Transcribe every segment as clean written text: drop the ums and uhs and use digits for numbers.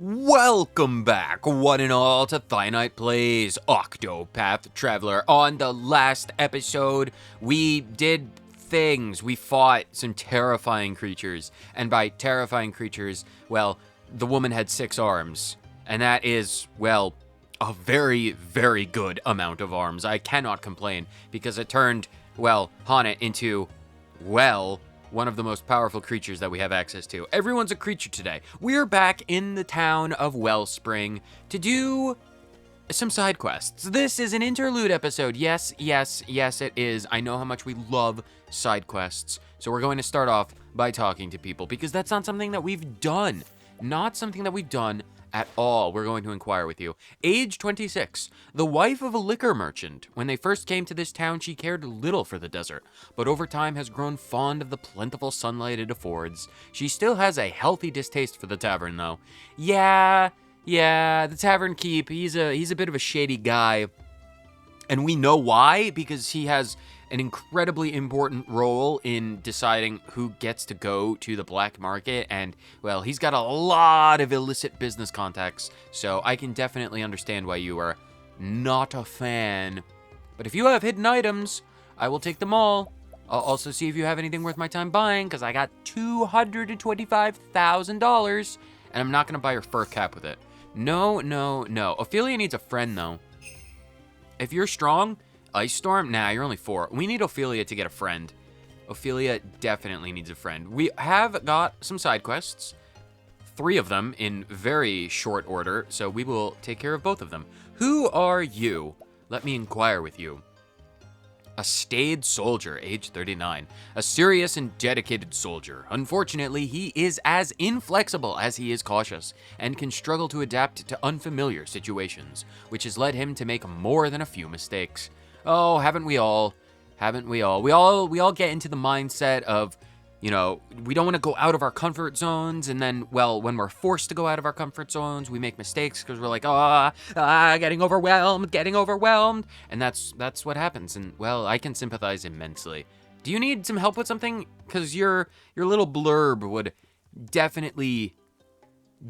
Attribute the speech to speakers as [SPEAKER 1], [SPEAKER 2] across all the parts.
[SPEAKER 1] Welcome back, one and all, to Finite Plays Octopath Traveler. On the last episode, we did things. We fought some terrifying creatures. And by terrifying creatures, well, the woman had 6 arms. And that is, well, a very, very good amount of arms. I cannot complain, because it turned, well, Hana into, well, one of the most powerful creatures that we have access to. Everyone's a creature today. We're back in the town of Wellspring to do some side quests. This is an interlude episode. Yes, it is. I know how much we love side quests. So we're going to start off by talking to people because that's not something that we've done. Not something that we've done at all. We're going to inquire with you. Age 26, the wife of a liquor merchant. When they first came to this town, she cared little for the desert, but over time has grown fond of the plentiful sunlight it affords. She still has a healthy distaste for the tavern, though. Yeah, the tavern keep, he's a bit of a shady guy. And we know why, because he has an incredibly important role in deciding who gets to go to the black market, and, well, he's got a lot of illicit business contacts, so I can definitely understand why you are not a fan. But if you have hidden items, I will take them all. I'll also see if you have anything worth my time buying, because I got $225,000, and I'm not going to buy your fur cap with it. No. Ophelia needs a friend, though. If you're strong, Ice Storm? Nah, you're only 4. We need Ophelia to get a friend. Ophelia definitely needs a friend. We have got some side quests. 3 of them in very short order, so we will take care of both of them. Who are you? Let me inquire with you. A staid soldier, age 39. A serious and dedicated soldier. Unfortunately, he is as inflexible as he is cautious, and can struggle to adapt to unfamiliar situations, which has led him to make more than a few mistakes. Oh, haven't we all? Haven't we all? We all get into the mindset of, you know, we don't want to go out of our comfort zones, and then, well, when we're forced to go out of our comfort zones, we make mistakes because we're like, getting overwhelmed, and that's what happens, and, well, I can sympathize immensely. Do you need some help with something? Because your little blurb would definitely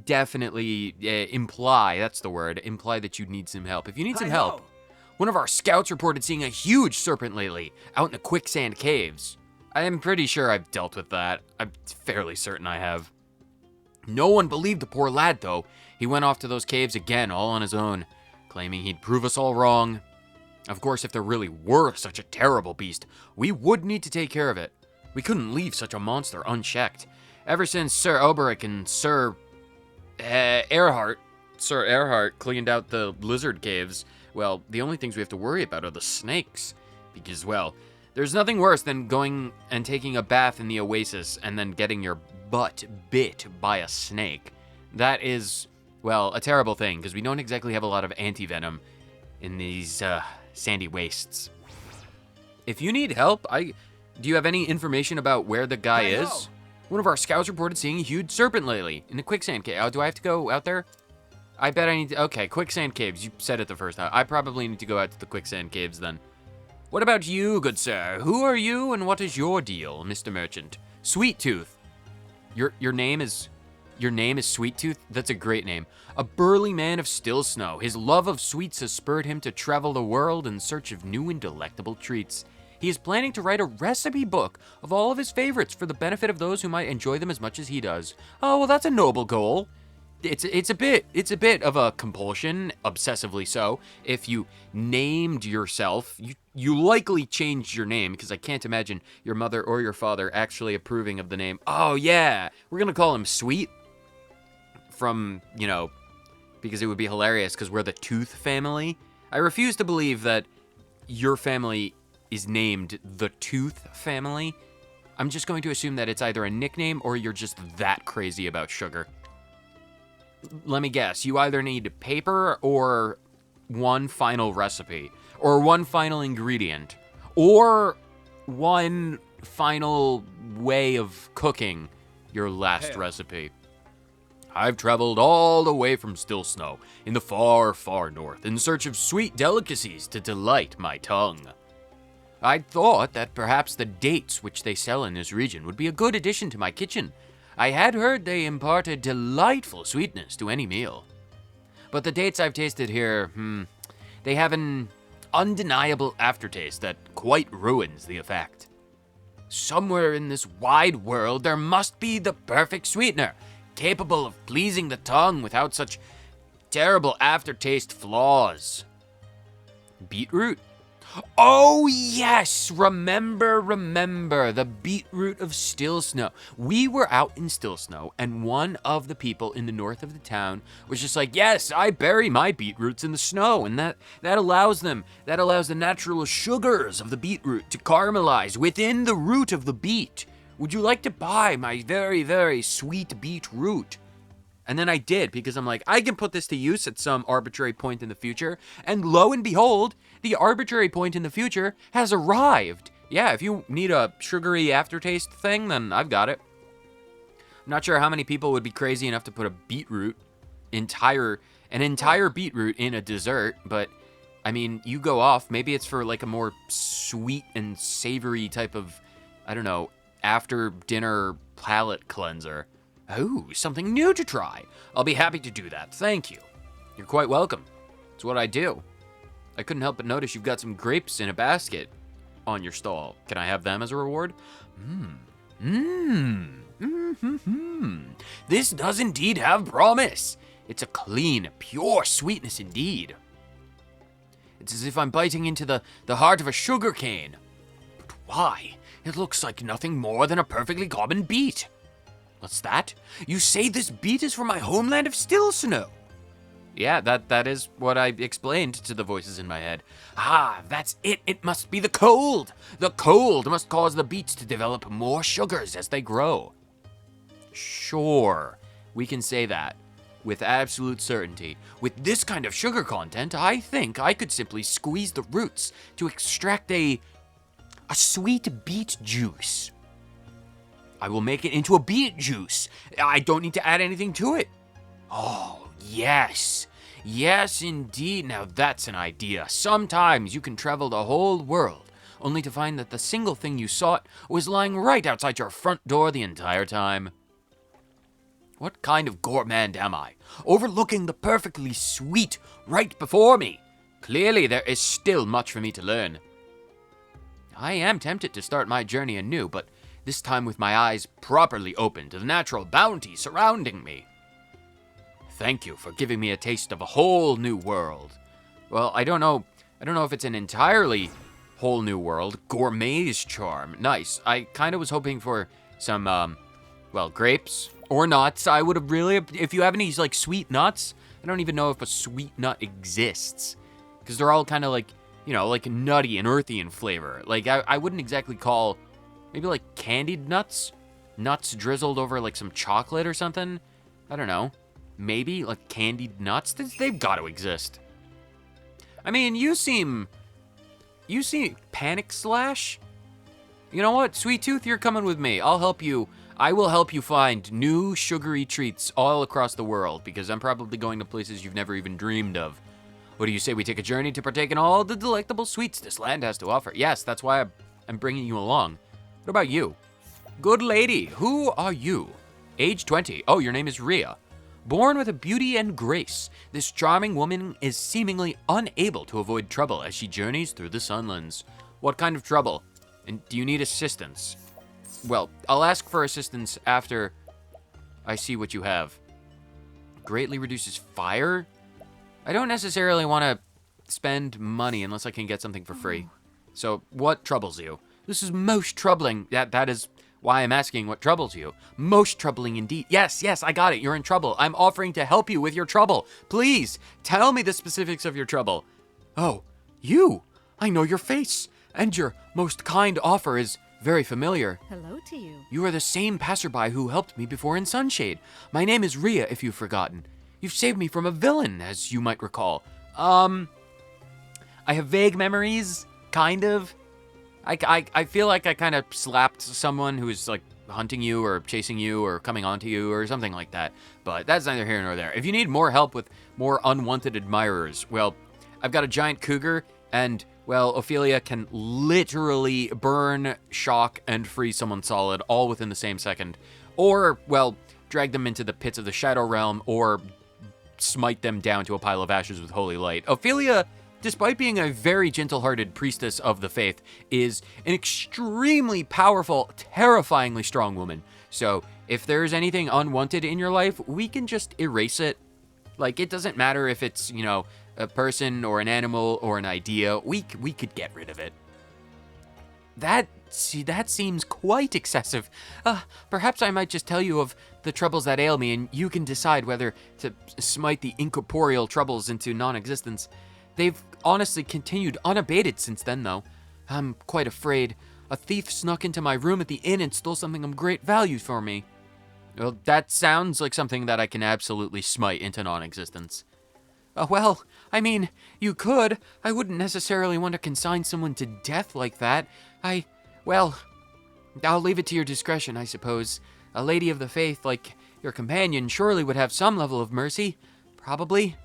[SPEAKER 1] imply, that's the word, imply that you need some help. If you need some help, one of our scouts reported seeing a huge serpent lately, out in the quicksand caves. I am pretty sure I've dealt with that. I'm fairly certain I have. No one believed the poor lad, though. He went off to those caves again, all on his own, claiming he'd prove us all wrong. Of course, if there really were such a terrible beast, we would need to take care of it. We couldn't leave such a monster unchecked. Ever since Sir Oberic and Sir Erhard cleaned out the lizard caves, well, the only things we have to worry about are the snakes. Because, well, there's nothing worse than going and taking a bath in the oasis and then getting your butt bit by a snake. That is, well, a terrible thing, because we don't exactly have a lot of anti-venom in these sandy wastes. If you need help, do you have any information about where the guy is? One of our scouts reported seeing a huge serpent lately in the quicksand cave. Do I have to go out there? I bet I need to. Okay, quicksand caves. You said it the first time. I probably need to go out to the quicksand caves then. What about you, good sir? Who are you and what is your deal, Mr. Merchant? Sweet Tooth. Your name is Sweet Tooth? That's a great name. A burly man of still snow. His love of sweets has spurred him to travel the world in search of new and delectable treats. He is planning to write a recipe book of all of his favorites for the benefit of those who might enjoy them as much as he does. Oh, well, that's a noble goal. It's a bit of a compulsion, obsessively so. If you named yourself, you likely changed your name, because I can't imagine your mother or your father actually approving of the name. Oh yeah, we're gonna call him Sweet from, you know, because it would be hilarious because we're the Tooth family. I refuse to believe that your family is named the Tooth family. I'm just going to assume that it's either a nickname or you're just that crazy about sugar. Let me guess, you either need paper or one final recipe, or one final ingredient, or one final way of cooking your last recipe. I've traveled all the way from Still Snow, in the far, far north, in search of sweet delicacies to delight my tongue. I thought that perhaps the dates which they sell in this region would be a good addition to my kitchen. I had heard they imparted delightful sweetness to any meal. But the dates I've tasted here, they have an undeniable aftertaste that quite ruins the effect. Somewhere in this wide world, there must be the perfect sweetener, capable of pleasing the tongue without such terrible aftertaste flaws. Beetroot? Oh yes, remember, the beetroot of Still Snow. We were out in Still Snow, and one of the people in the north of the town was just like, yes, I bury my beetroots in the snow, and that allows the natural sugars of the beetroot to caramelize within the root of the beet. Would you like to buy my very, very sweet beetroot? And then I did, because I'm like, I can put this to use at some arbitrary point in the future. And lo and behold, the arbitrary point in the future has arrived. Yeah, if you need a sugary aftertaste thing, then I've got it. I'm not sure how many people would be crazy enough to put an entire beetroot in a dessert, but I mean, you go off. Maybe it's for like a more sweet and savory type of, I don't know, after dinner palate cleanser. Oh, something new to try. I'll be happy to do that, thank you. You're quite welcome. It's what I do. I couldn't help but notice you've got some grapes in a basket on your stall. Can I have them as a reward? This does indeed have promise. It's a clean, pure sweetness indeed. It's as if I'm biting into the heart of a sugar cane. But why? It looks like nothing more than a perfectly common beet. What's that? You say this beet is from my homeland of Still Snow? Yeah, that is what I explained to the voices in my head. Ah, that's it. It must be the cold. The cold must cause the beets to develop more sugars as they grow. Sure, we can say that with absolute certainty. With this kind of sugar content, I think I could simply squeeze the roots to extract a sweet beet juice. I will make it into a beet juice. I don't need to add anything to it. Oh, yes. Yes, indeed. Now that's an idea. Sometimes you can travel the whole world, only to find that the single thing you sought was lying right outside your front door the entire time. What kind of gourmand am I, overlooking the perfectly sweet right before me? Clearly there is still much for me to learn. I am tempted to start my journey anew, but this time with my eyes properly open to the natural bounty surrounding me. Thank you for giving me a taste of a whole new world. Well, I don't know if it's an entirely whole new world. Gourmet's charm. Nice. I kind of was hoping for some, grapes or nuts. I would have really, if you have any, like, sweet nuts, I don't even know if a sweet nut exists. Because they're all kind of like, like nutty and earthy in flavor. Like, I wouldn't exactly call, maybe like candied nuts? Nuts drizzled over like some chocolate or something? I don't know. Maybe like candied nuts? They've got to exist. I mean, you seem Panic Slash? You know what? Sweet Tooth, you're coming with me. I'll help you. I will help you find new sugary treats all across the world, because I'm probably going to places you've never even dreamed of. What do you say we take a journey to partake in all the delectable sweets this land has to offer? Yes, that's why I'm bringing you along. What about you? Good lady, who are you? Age 20. Oh, your name is Rhea. Born with a beauty and grace, this charming woman is seemingly unable to avoid trouble as she journeys through the Sunlands. What kind of trouble? And do you need assistance? Well, I'll ask for assistance after I see what you have. Greatly reduces fire? I don't necessarily want to spend money unless I can get something for free. So, what troubles you? This is most troubling. That is why I'm asking what troubles you. Most troubling indeed. Yes, I got it. You're in trouble. I'm offering to help you with your trouble. Please, tell me the specifics of your trouble. Oh, you! I know your face, and your most kind offer is very familiar.
[SPEAKER 2] Hello to you.
[SPEAKER 1] You are the same passerby who helped me before in Sunshade. My name is Rhea, if you've forgotten. You've saved me from a villain, as you might recall. I have vague memories, kind of. I feel like I kind of slapped someone who was, like, hunting you or chasing you or coming onto you or something like that. But that's neither here nor there. If you need more help with more unwanted admirers, well, I've got a giant cougar, and, well, Ophelia can literally burn, shock, and freeze someone solid all within the same second. Or, well, drag them into the pits of the Shadow Realm, or smite them down to a pile of ashes with holy light. Ophelia, despite being a very gentle-hearted priestess of the faith, is an extremely powerful, terrifyingly strong woman. So, if there's anything unwanted in your life, we can just erase it. Like, it doesn't matter if it's, you know, a person or an animal or an idea. We could get rid of it. That seems quite excessive. Perhaps I might just tell you of the troubles that ail me, and you can decide whether to smite the incorporeal troubles into non-existence. They've honestly continued unabated since then, though. I'm quite afraid. A thief snuck into my room at the inn and stole something of great value for me. Well, that sounds like something that I can absolutely smite into non-existence. Well, I mean, you could. I wouldn't necessarily want to consign someone to death like that. Well, I'll leave it to your discretion, I suppose. A lady of the faith like your companion surely would have some level of mercy. Probably.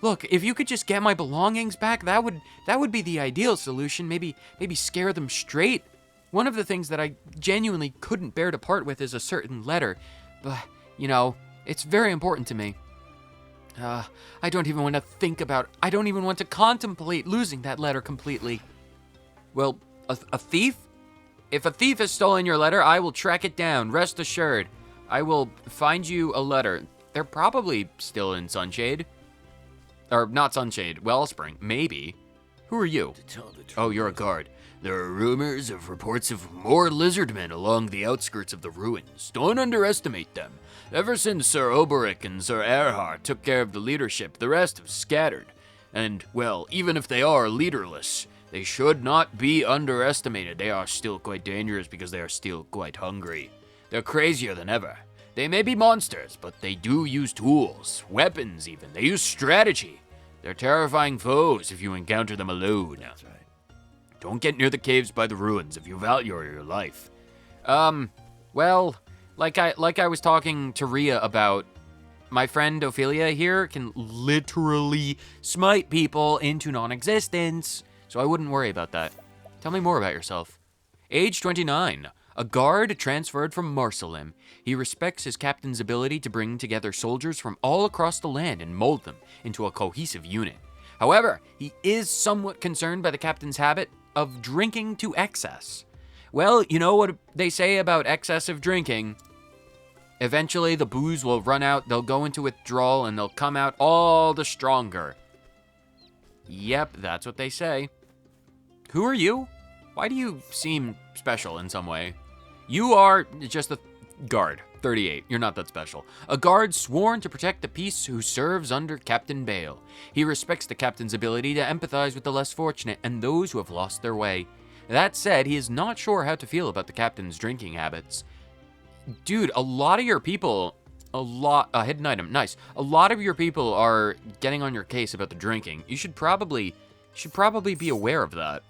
[SPEAKER 1] Look, if you could just get my belongings back, that would be the ideal solution. Maybe scare them straight. One of the things that I genuinely couldn't bear to part with is a certain letter. But, you know, it's very important to me. I don't even want to contemplate losing that letter completely. Well, a thief? If a thief has stolen your letter, I will track it down, rest assured. I will find you a letter. They're probably still in Sunshade. Or not Sunshade, Wellspring, maybe. Who are you? Oh, you're a guard. There are rumors of reports of more lizardmen along the outskirts of the ruins. Don't underestimate them. Ever since Sir Oberic and Sir Erhard took care of the leadership, the rest have scattered. And, well, even if they are leaderless, they should not be underestimated. They are still quite dangerous because they are still quite hungry. They're crazier than ever. They may be monsters, but they do use tools, weapons even. They use strategy. They're terrifying foes if you encounter them alone. That's right. Don't get near the caves by the ruins if you value your life. Well, like I was talking to Rhea about, my friend Ophelia here can literally smite people into non-existence, so I wouldn't worry about that. Tell me more about yourself. Age 29, a guard transferred from Marsalim. He respects his captain's ability to bring together soldiers from all across the land and mold them into a cohesive unit. However, he is somewhat concerned by the captain's habit of drinking to excess. Well, you know what they say about excessive drinking. Eventually, the booze will run out, they'll go into withdrawal, and they'll come out all the stronger. Yep, that's what they say. Who are you? Why do you seem special in some way? You are just a guard, 38. You're not that special. A guard sworn to protect the peace who serves under Captain Bale. He respects the captain's ability to empathize with the less fortunate and those who have lost their way. That said, he is not sure how to feel about the captain's drinking habits. Dude, a lot of your people, hidden item, nice. A lot of your people are getting on your case about the drinking. You should probably be aware of that.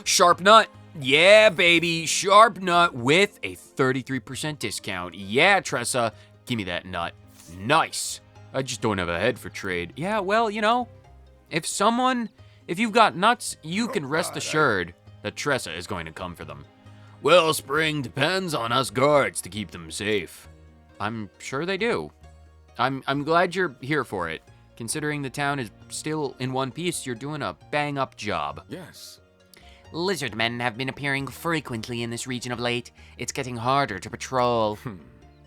[SPEAKER 1] Sharp Nut. Yeah, baby, Sharp Nut with a 33% discount. Yeah, Tressa, give me that nut. Nice. I just don't have a head for trade. Yeah, well, you know, if you've got nuts, you can rest assured that Tressa is going to come for them. Wellspring depends on us guards to keep them safe. I'm sure they do. I'm glad you're here for it. Considering the town is still in one piece, you're doing a bang-up job.
[SPEAKER 2] Yes.
[SPEAKER 3] Lizardmen have been appearing frequently in this region of late. It's getting harder to patrol.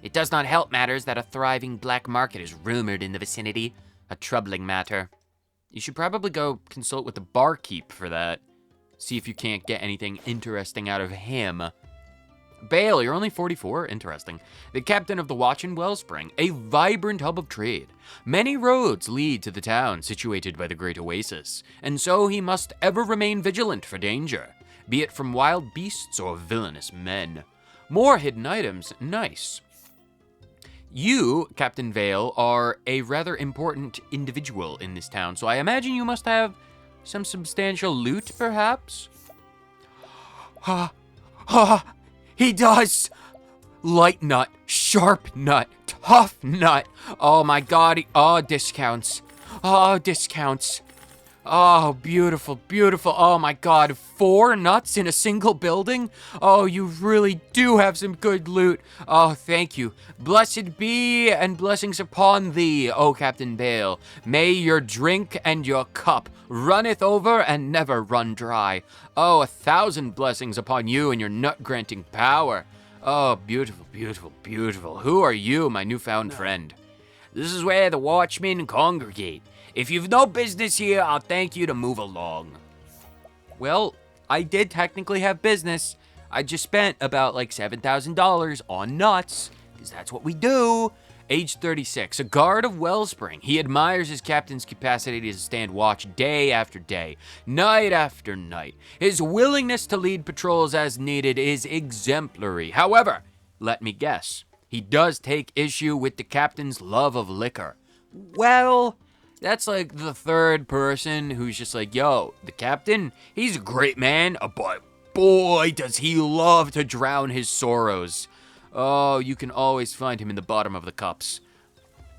[SPEAKER 3] It does not help matters that a thriving black market is rumored in the vicinity. A troubling matter. You should probably go consult with the barkeep for that. See if you can't get anything interesting out of him. Bale, you're only 44? Interesting. The captain of the Watch in Wellspring, a vibrant hub of trade. Many roads lead to the town situated by the Great Oasis, and so he must ever remain vigilant for danger, be it from wild beasts or villainous men. More hidden items, nice. You, Captain Vale, are a rather important individual in this town, so I imagine you must have some substantial loot, perhaps? He does! Light nut, sharp nut, tough nut. Oh my god, discounts. Oh, discounts.
[SPEAKER 1] Oh, beautiful, beautiful. Oh my God, 4 nuts in a single building? Oh, you really do have some good loot. Oh, thank you. Blessed be and blessings upon thee, O Captain Bale. May your drink and your cup runneth over and never run dry. Oh, 1,000 blessings upon you and your nut-granting power. Oh, beautiful, beautiful, beautiful. Who are you, my newfound friend?
[SPEAKER 3] This is where the watchmen congregate. If you've no business here, I'll thank you to move along.
[SPEAKER 1] Well, I did technically have business. I just spent about like $7,000 on nuts, because that's what we do. Age 36, a guard of Wellspring. He admires his captain's capacity to stand watch day after day, night after night. His willingness to lead patrols as needed is exemplary. However, let me guess, he does take issue with the captain's love of liquor. Well, that's like the third person who's just like, yo, the captain, he's a great man, but boy, does he love to drown his sorrows. Oh, you can always find him in the bottom of the cups.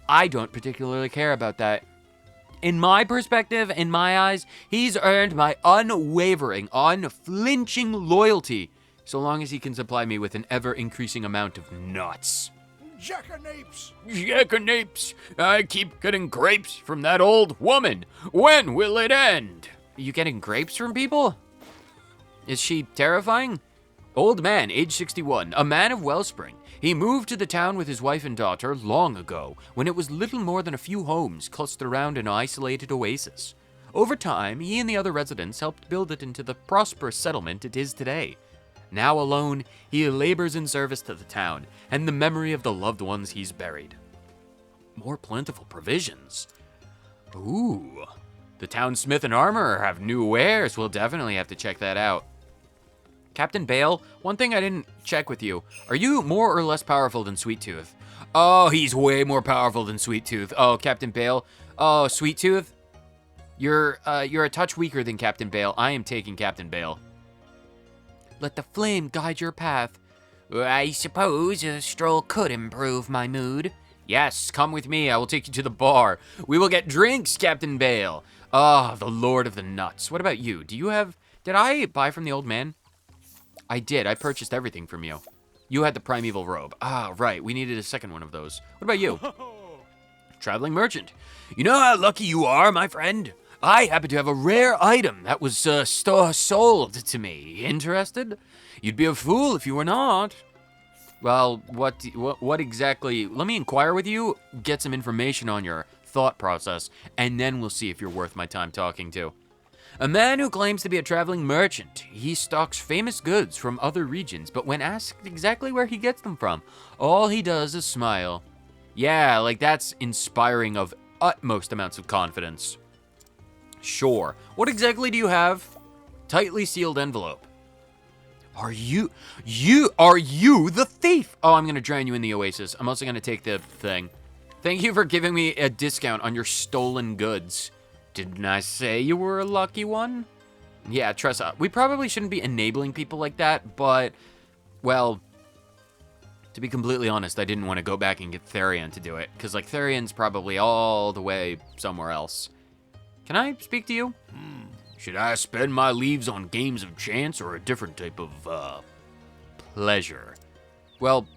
[SPEAKER 1] I don't particularly care about that. In my perspective, in my eyes, he's earned my unwavering, unflinching loyalty, so long as he can supply me with an ever-increasing amount of nuts.
[SPEAKER 2] Jackanapes!
[SPEAKER 1] Jackanapes! I keep getting grapes from that old woman. When will it end? Are you getting grapes from people? Is she terrifying? Old man, age 61, a man of Wellspring. He moved to the town with his wife and daughter long ago, when it was little more than a few homes clustered around an isolated oasis. Over time, he and the other residents helped build it into the prosperous settlement it is today. Now alone, he labors in service to the town and the memory of the loved ones he's buried. More plentiful provisions. Ooh, the town smith and armorer have new wares. We'll definitely have to check that out. Captain Bale, one thing I didn't check with you. Are you more or less powerful than Sweet Tooth? Oh, he's way more powerful than Sweet Tooth. Oh, Captain Bale. Oh, Sweet Tooth. You're a touch weaker than Captain Bale. I am taking Captain Bale. Let the flame guide your path.
[SPEAKER 3] I suppose a stroll could improve my mood.
[SPEAKER 1] Yes, come with me. I will take you to the bar. We will get drinks, Captain Bale. Ah, the Lord of the Nuts. What about you? Did I buy from the old man? I did. I purchased everything from you. You had the primeval robe. Ah, right. We needed a second one of those. What about you? Traveling merchant. You know how lucky you are, my friend? I happen to have a rare item that was sold to me. Interested? You'd be a fool if you were not. Well, what exactly? Let me inquire with you, get some information on your thought process, and then we'll see if you're worth my time talking to. A man who claims to be a traveling merchant. He stocks famous goods from other regions, but when asked exactly where he gets them from, all he does is smile. Yeah, like that's inspiring of utmost amounts of confidence. Sure. What exactly do you have? Tightly sealed envelope. Are you the thief? Oh, I'm gonna drown you in the oasis. I'm also gonna take the thing. Thank you for giving me a discount on your stolen goods. Didn't I say you were a lucky one? Yeah, Tressa, we probably shouldn't be enabling people like that, but, well, to be completely honest, I didn't want to go back and get Therian to do it, because, like, Therian's probably all the way somewhere else. Can I speak to you? Should I spend my leaves on games of chance or a different type of, pleasure? Well,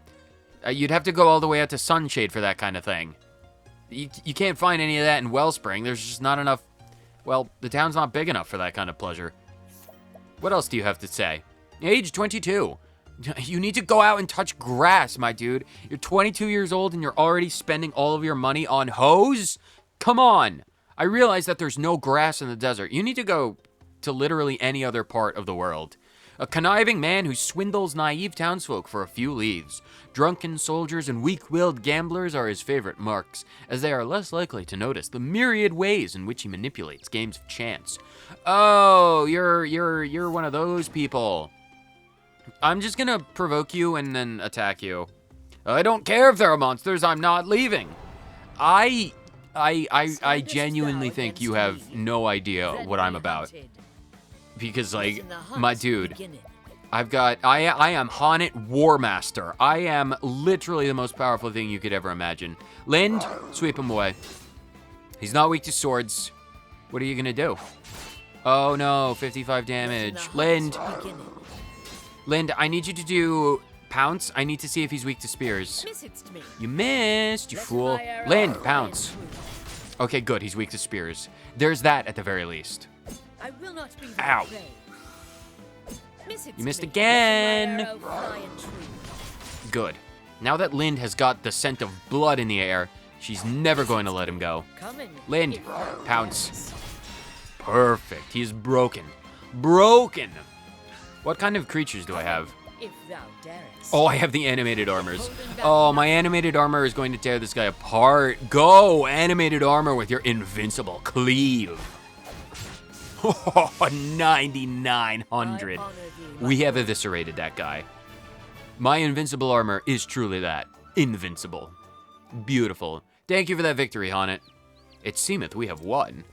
[SPEAKER 1] you'd have to go all the way out to Sunshade for that kind of thing. You can't find any of that in Wellspring. There's just not enough. Well, the town's not big enough for that kind of pleasure. What else do you have to say? Age 22. You need to go out and touch grass, my dude. You're 22 years old and you're already spending all of your money on hoes? Come on. I realize that there's no grass in the desert. You need to go to literally any other part of the world. A conniving man who swindles naive townsfolk for a few leaves. Drunken soldiers and weak-willed gamblers are his favorite marks, as they are less likely to notice the myriad ways in which he manipulates games of chance. Oh, you're one of those people. I'm just gonna provoke you and then attack you. I don't care if there are monsters, I'm not leaving. I genuinely think you have no idea what I'm about. Because, like, my dude, I am Haunted War Master. I am literally the most powerful thing you could ever imagine. Lind, sweep him away. He's not weak to swords. What are you gonna do? Oh no, 55 damage. Lind, I need you to do pounce. I need to see if he's weak to spears. You missed, you fool. Lind, pounce. Okay, good, he's weak to spears. There's that at the very least. Ow. You missed again. Good. Now that Lind has got the scent of blood in the air, she's never going to let him go. Lind, pounce. Perfect. He's broken. Broken! What kind of creatures do I have? Oh, I have the animated armors. Oh, my animated armor is going to tear this guy apart. Go, animated armor with your invincible cleave. 9,900. We have eviscerated that guy. My invincible armor is truly that. Invincible. Beautiful. Thank you for that victory, Honnet. It seemeth we have won.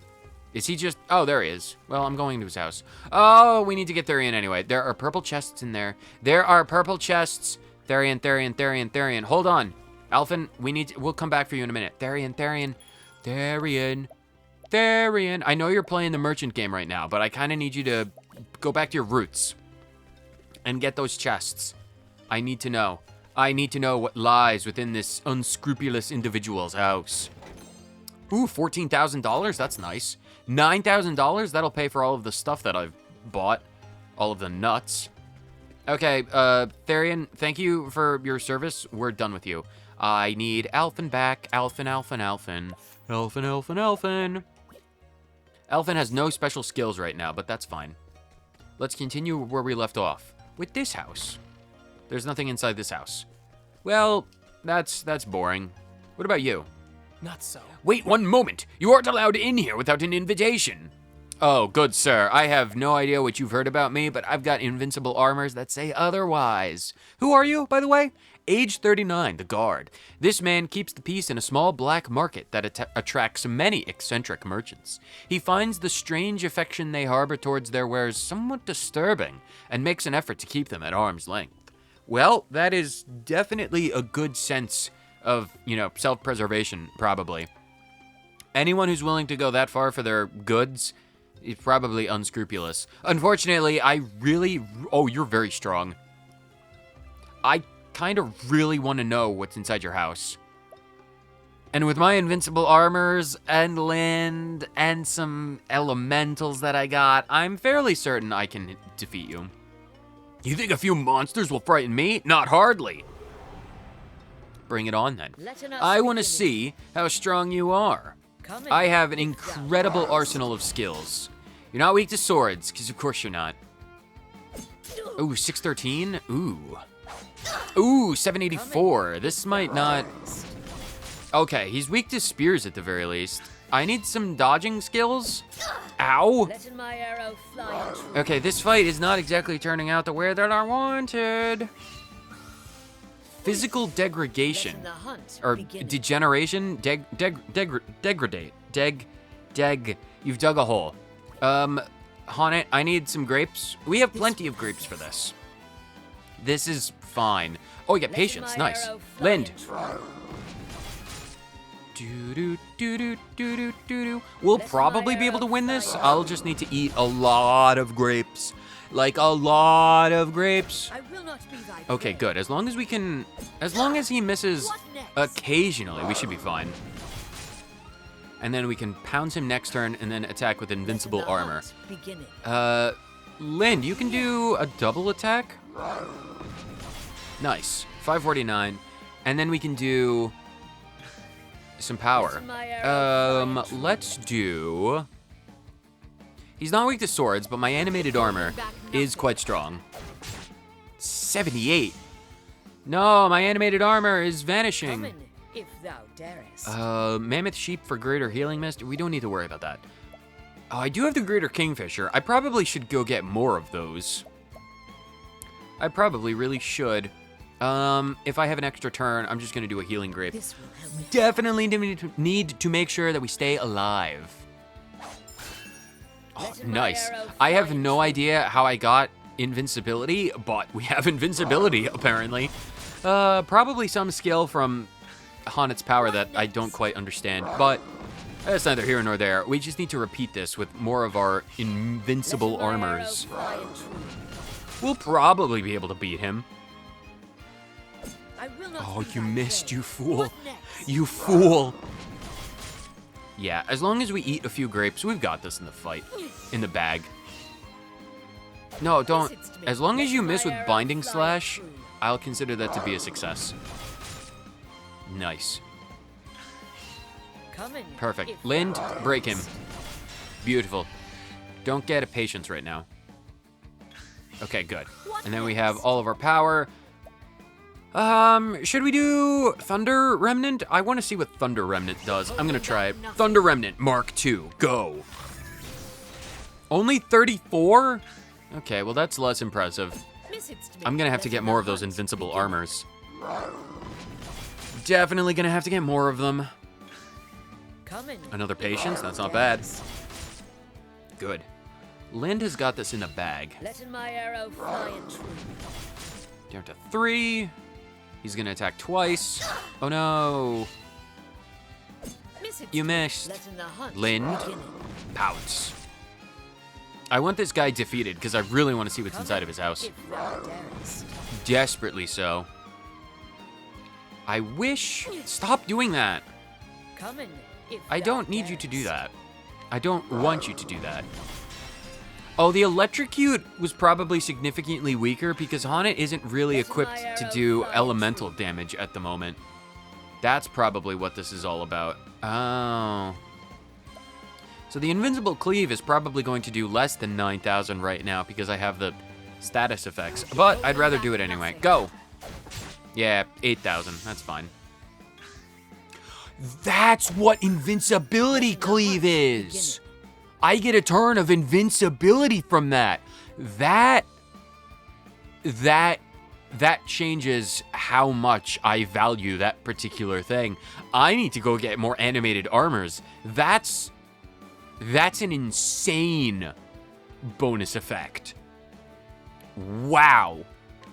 [SPEAKER 1] Is he just... Oh, there he is. Well, I'm going to his house. Oh, we need to get Therian anyway. There are purple chests in there. There are purple chests. Therian, Therian, Therian, Therian. Hold on. Alphen, we'll come back for you in a minute. Therian, Therian, Therian, Therian. I know you're playing the merchant game right now, but I kind of need you to go back to your roots and get those chests. I need to know. I need to know what lies within this unscrupulous individual's house. Ooh, $14,000. That's nice. $9,000. That'll pay for all of the stuff that I've bought. All of the nuts. Okay, Therian, thank you for your service. We're done with you. I need Alphen back. Alphen, Alphen, Alphen. Alphen, Alphen, Alphen. Alphen has no special skills right now, but that's fine. Let's continue where we left off. With this house. There's nothing inside this house. Well, that's boring. What about you?
[SPEAKER 2] Not so.
[SPEAKER 1] Wait 1 moment. You aren't allowed in here without an invitation. Oh, good sir. I have no idea what you've heard about me, but I've got invincible armors that say otherwise. Who are you, by the way? Age 39, the guard. This man keeps the peace in a small black market that attracts many eccentric merchants. He finds the strange affection they harbor towards their wares somewhat disturbing and makes an effort to keep them at arm's length. Well, that is definitely a good sense of, self-preservation, probably. Anyone who's willing to go that far for their goods is probably unscrupulous. Unfortunately, oh, you're very strong. I kind of really want to know what's inside your house. And with my invincible armors and land and some elementals that I got, I'm fairly certain I can defeat you. You think a few monsters will frighten me? Not hardly. Bring it on, then. I want to see how strong you are. I have an incredible arsenal of skills. You're not weak to swords, because of course you're not. Ooh, 613? Ooh, 784. This might not... Okay, he's weak to spears at the very least. I need some dodging skills. Ow! Okay, this fight is not exactly turning out the way that I wanted. Physical degradation, or degeneration, degradate, you've dug a hole. Honnet, I need some grapes. We have plenty of grapes for this. This is fine. Oh, you get patience, nice. Lind. We'll probably be able to win this. I'll just need to eat a lot of grapes. Like a lot of grapes. Okay, good. As long as he misses occasionally, we should be fine. And then we can pounce him next turn and then attack with invincible armor. Lind, you can do a double attack. Nice. 549. And then we can do some power. Let's do... He's not weak to swords, but my animated armor is quite strong. 78. No, my animated armor is vanishing. Mammoth sheep for greater healing mist. We don't need to worry about that. Oh, I do have the greater kingfisher. I probably should go get more of those. I probably really should. If I have an extra turn, I'm just gonna do a healing grape. Definitely need to make sure that we stay alive. Oh, nice. I have no idea how I got invincibility, but we have invincibility, apparently. Probably some skill from Honnet's power that I don't quite understand, but That's neither here nor there. We just need to repeat this with more of our invincible armors. We'll probably be able to beat him. Oh, you missed, you fool. You fool. Yeah, as long as we eat a few grapes, we've got this in the fight. In the bag. No, don't. As long as you miss with Binding Slash, I'll consider that to be a success. Nice. Perfect. Lind, break him. Beautiful. Don't get a patience right now. Okay, good. And then we have all of our power. Should we do Thunder Remnant? I want to see what Thunder Remnant does. I'm gonna try it. Thunder Remnant Mark II, go. Only 34? Okay, well that's less impressive. I'm gonna have to get more of those invincible armors. Definitely gonna have to get more of them. Another patience, that's not bad. Good. Lind has got this in the bag. Down to 3. He's gonna attack twice. Oh no. You missed. Lind, pounce. I want this guy defeated because I really want to see what's inside of his house. Desperately so. I wish. Stop doing that. I don't need you to do that. I don't want you to do that. Oh, the Electrocute was probably significantly weaker because Haunted isn't really equipped to do elemental damage at the moment. That's probably what this is all about. Oh. So the Invincible Cleave is probably going to do less than 9,000 right now because I have the status effects. But I'd rather do it anyway. Go. Yeah, 8,000. That's fine. That's what Invincibility Cleave is. I get a turn of invincibility from that. That changes how much I value that particular thing. I need to go get more animated armors. That's an insane bonus effect. Wow.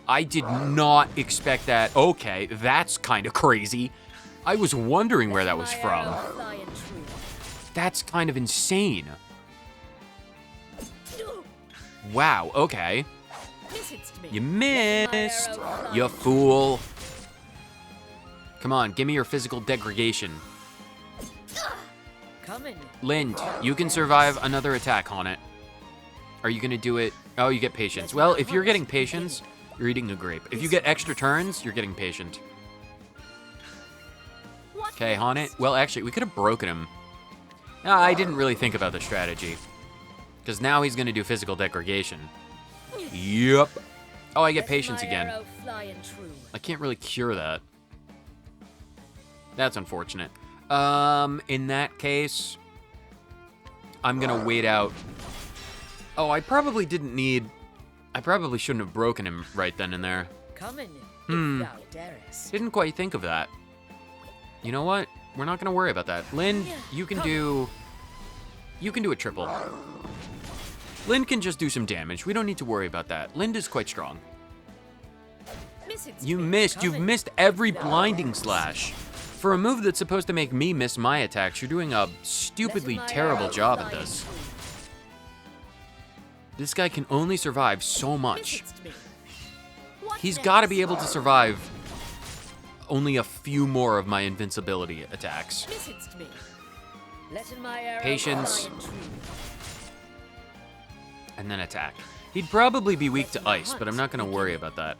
[SPEAKER 1] I did not expect that. Okay, that's kind of crazy. I was wondering where that was from. That's kind of insane. Wow, okay. You missed, you fool. Come on, give me your physical degradation. Lind, you can survive another attack on it. Are you gonna do it? Oh, you get patience. Well, if you're getting patience, you're eating a grape. If you get extra turns, you're getting patient. Okay, Haunted. Well, actually, we could have broken him. I didn't really think about the strategy. Because now he's going to do physical degradation. Yep. Oh, I get patience again. I can't really cure that. That's unfortunate. In that case, I'm going to wait out. Oh, I probably didn't need... I probably shouldn't have broken him right then and there. Didn't quite think of that. You know what? We're not going to worry about that. Lind, you can do a triple. Lind can just do some damage. We don't need to worry about that. Lind is quite strong. You missed. You've missed every blinding slash. For a move that's supposed to make me miss my attacks, you're doing a stupidly terrible job at this. This guy can only survive so much. He's got to be able to survive only a few more of my invincibility attacks. Patience. And then attack. He'd probably be weak to ice, but I'm not going to worry about that.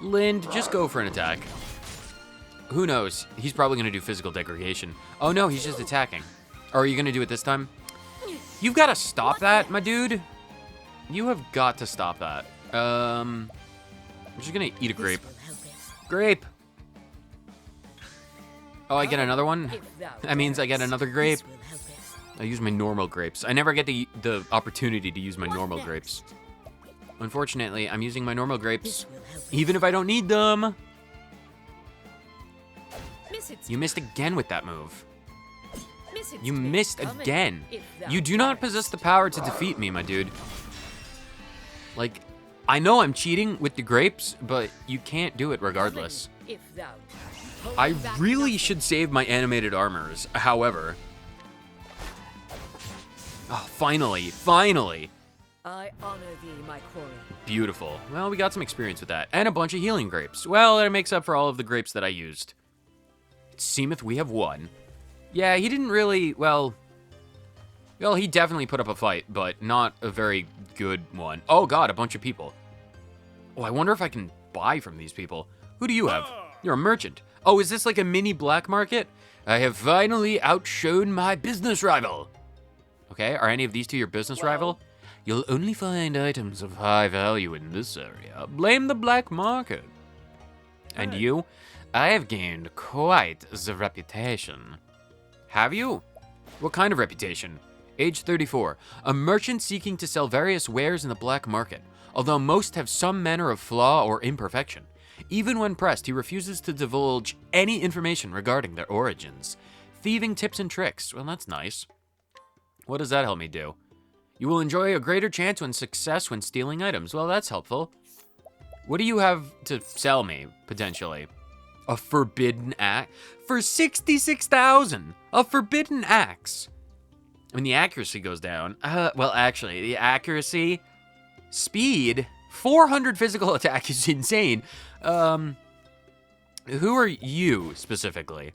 [SPEAKER 1] Lind, just go for an attack. Who knows? He's probably going to do physical degradation. Oh no, he's just attacking. Or are you going to do it this time? You've got to stop that, my dude. You have got to stop that. I'm just going to eat a grape. Grape. Oh, I get another one? That means I get another grape. I use my normal grapes. I never get the opportunity to use my normal grapes. Unfortunately, I'm using my normal grapes, even if I don't need them. You missed again with that move. You missed again. You do not possess the power to defeat me, my dude. Like, I know I'm cheating with the grapes, but you can't do it regardless. I really should save my animated armors. However, oh, finally.
[SPEAKER 2] I honor thee, my quarry.
[SPEAKER 1] Beautiful. Well, we got some experience with that. And a bunch of healing grapes. Well, it makes up for all of the grapes that I used. It seemeth we have won. Yeah, he didn't really, well, he definitely put up a fight, but not a very good one. Oh god, a bunch of people. Oh, I wonder if I can buy from these people. Who do you have? You're a merchant. Oh, is this like a mini black market? I have finally outshone my business rival. Okay, are any of these two your business rival? You'll only find items of high value in this area. Blame the black market. And you? I have gained quite the reputation. Have you? What kind of reputation? Age 34. A merchant seeking to sell various wares in the black market, although most have some manner of flaw or imperfection. Even when pressed, he refuses to divulge any information regarding their origins. Thieving tips and tricks. Well, that's nice. What does that help me do? You will enjoy a greater chance when success when stealing items. Well, that's helpful. What do you have to sell me, potentially? A forbidden axe? For 66,000! A forbidden axe! When the accuracy goes down, well, actually, the accuracy, speed, 400 physical attack is insane. Who are you, specifically?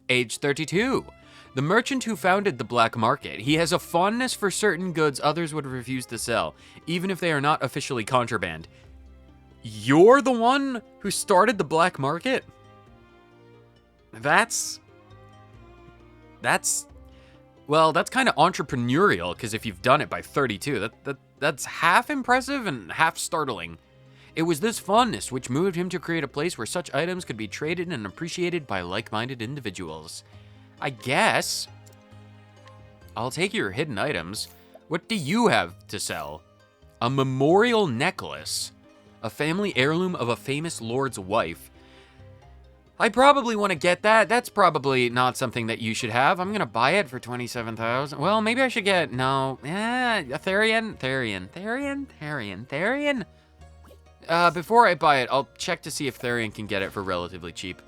[SPEAKER 1] Age 32. The merchant who founded the black market. He has a fondness for certain goods others would refuse to sell, even if they are not officially contraband. You're the one who started the black market? Well, that's kind of entrepreneurial, because if you've done it by 32, that's half impressive and half startling. It was this fondness which moved him to create a place where such items could be traded and appreciated by like-minded individuals. I guess. I'll take your hidden items. What do you have to sell? A memorial necklace. A family heirloom of a famous lord's wife. I probably want to get that. That's probably not something that you should have. I'm going to buy it for 27,000. Well, maybe I should get, no. A Therian. Before I buy it, I'll check to see if Therian can get it for relatively cheap.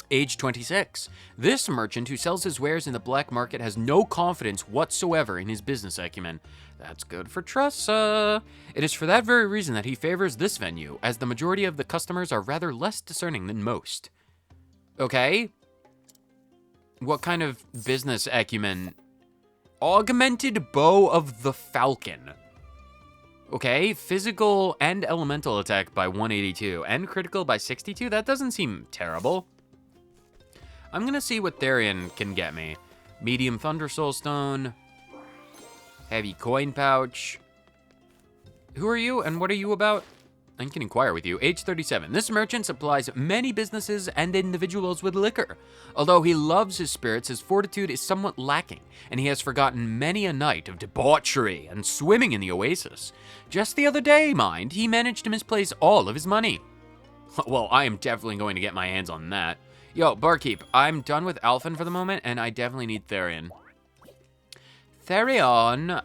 [SPEAKER 1] Age 26. This merchant who sells his wares in the black market has no confidence whatsoever in his business acumen. That's good for Tressa. It is for that very reason that he favors this venue, as the majority of the customers are rather less discerning than most. Okay. What kind of business acumen? Augmented Bow of the Falcon. Okay, physical and elemental attack by 182, and critical by 62? That doesn't seem terrible. I'm gonna see what Therian can get me. Medium Thunder Soul Stone. Heavy Coin Pouch. Who are you and what are you about? I can inquire with you. Age 37. This merchant supplies many businesses and individuals with liquor. Although he loves his spirits, his fortitude is somewhat lacking, and he has forgotten many a night of debauchery and swimming in the oasis. Just the other day, mind, he managed to misplace all of his money. Well, I am definitely going to get my hands on that. Yo, barkeep, I'm done with Alphen for the moment, and I definitely need Therian. Therion.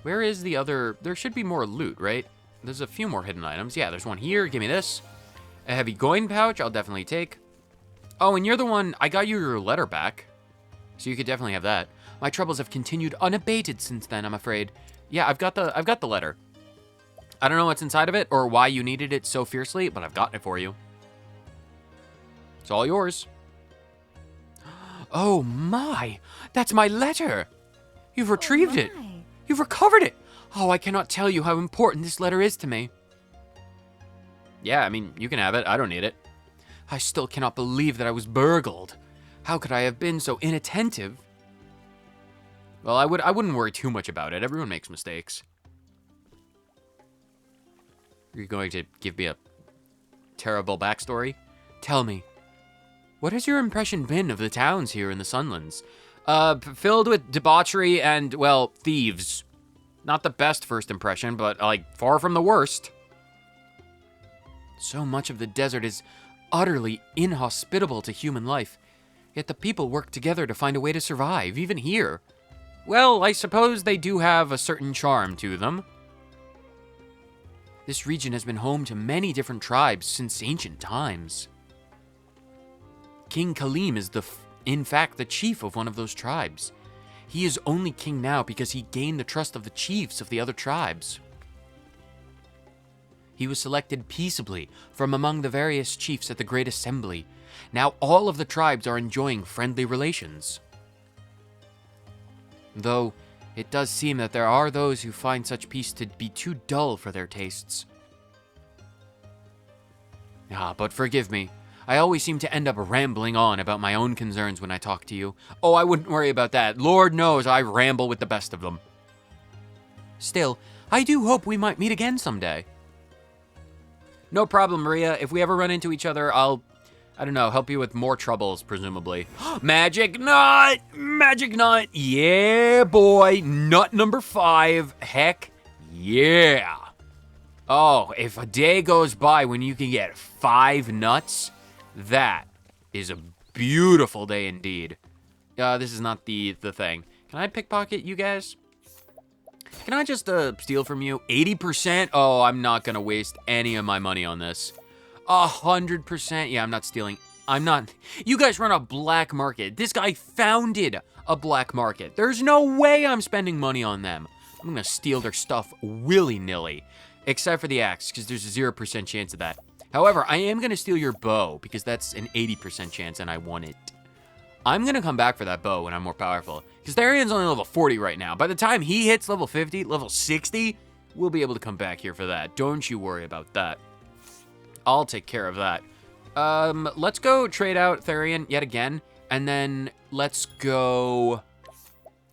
[SPEAKER 1] Where is the other? There should be more loot, right? There's a few more hidden items. Yeah, there's one here. Give me this. A heavy coin pouch, I'll definitely take. Oh, and you're the one, I got you your letter back. So you could definitely have that. My troubles have continued unabated since then, I'm afraid. Yeah, I've got the letter. I don't know what's inside of it or why you needed it so fiercely, but I've gotten it for you. It's all yours. Oh my, that's my letter. You've retrieved it. You've recovered it. Oh, I cannot tell you how important this letter is to me. Yeah, I mean, you can have it. I don't need it. I still cannot believe that I was burgled. How could I have been so inattentive? Well, I wouldn't worry too much about it. Everyone makes mistakes. You're going to give me a terrible backstory? Tell me. What has your impression been of the towns here in the Sunlands? Filled with debauchery and, well, thieves. Not the best first impression, but, like, far from the worst. So much of the desert is utterly inhospitable to human life, yet the people work together to find a way to survive, even here. Well, I suppose they do have a certain charm to them. This region has been home to many different tribes since ancient times. King Kaleem is in fact the chief of one of those tribes. He is only king now because he gained the trust of the chiefs of the other tribes. He was selected peaceably from among the various chiefs at the Great Assembly. Now all of the tribes are enjoying friendly relations. Though, it does seem that there are those who find such peace to be too dull for their tastes. But forgive me. I always seem to end up rambling on about my own concerns when I talk to you. Oh, I wouldn't worry about that. Lord knows I ramble with the best of them. Still, I do hope we might meet again someday. No problem, Maria. If we ever run into each other, I don't know, help you with more troubles, presumably. Magic nut! Magic nut! Yeah, boy. Nut number 5. Heck yeah. Oh, if a day goes by when you can get 5 nuts, that is a beautiful day indeed. This is not the thing. Can I pickpocket you guys? Can I just steal from you? 80%? Oh, I'm not gonna waste any of my money on this. 100%? Yeah, I'm not stealing. I'm not. You guys run a black market. This guy founded a black market. There's no way I'm spending money on them. I'm gonna steal their stuff willy-nilly. Except for the axe, because there's a 0% chance of that. However, I am gonna steal your bow, because that's an 80% chance and I want it. I'm gonna come back for that bow when I'm more powerful. Because Therian's only level 40 right now. By the time he hits level 50, level 60, we'll be able to come back here for that. Don't you worry about that. I'll take care of that. Let's go trade out Therian yet again. And then let's go...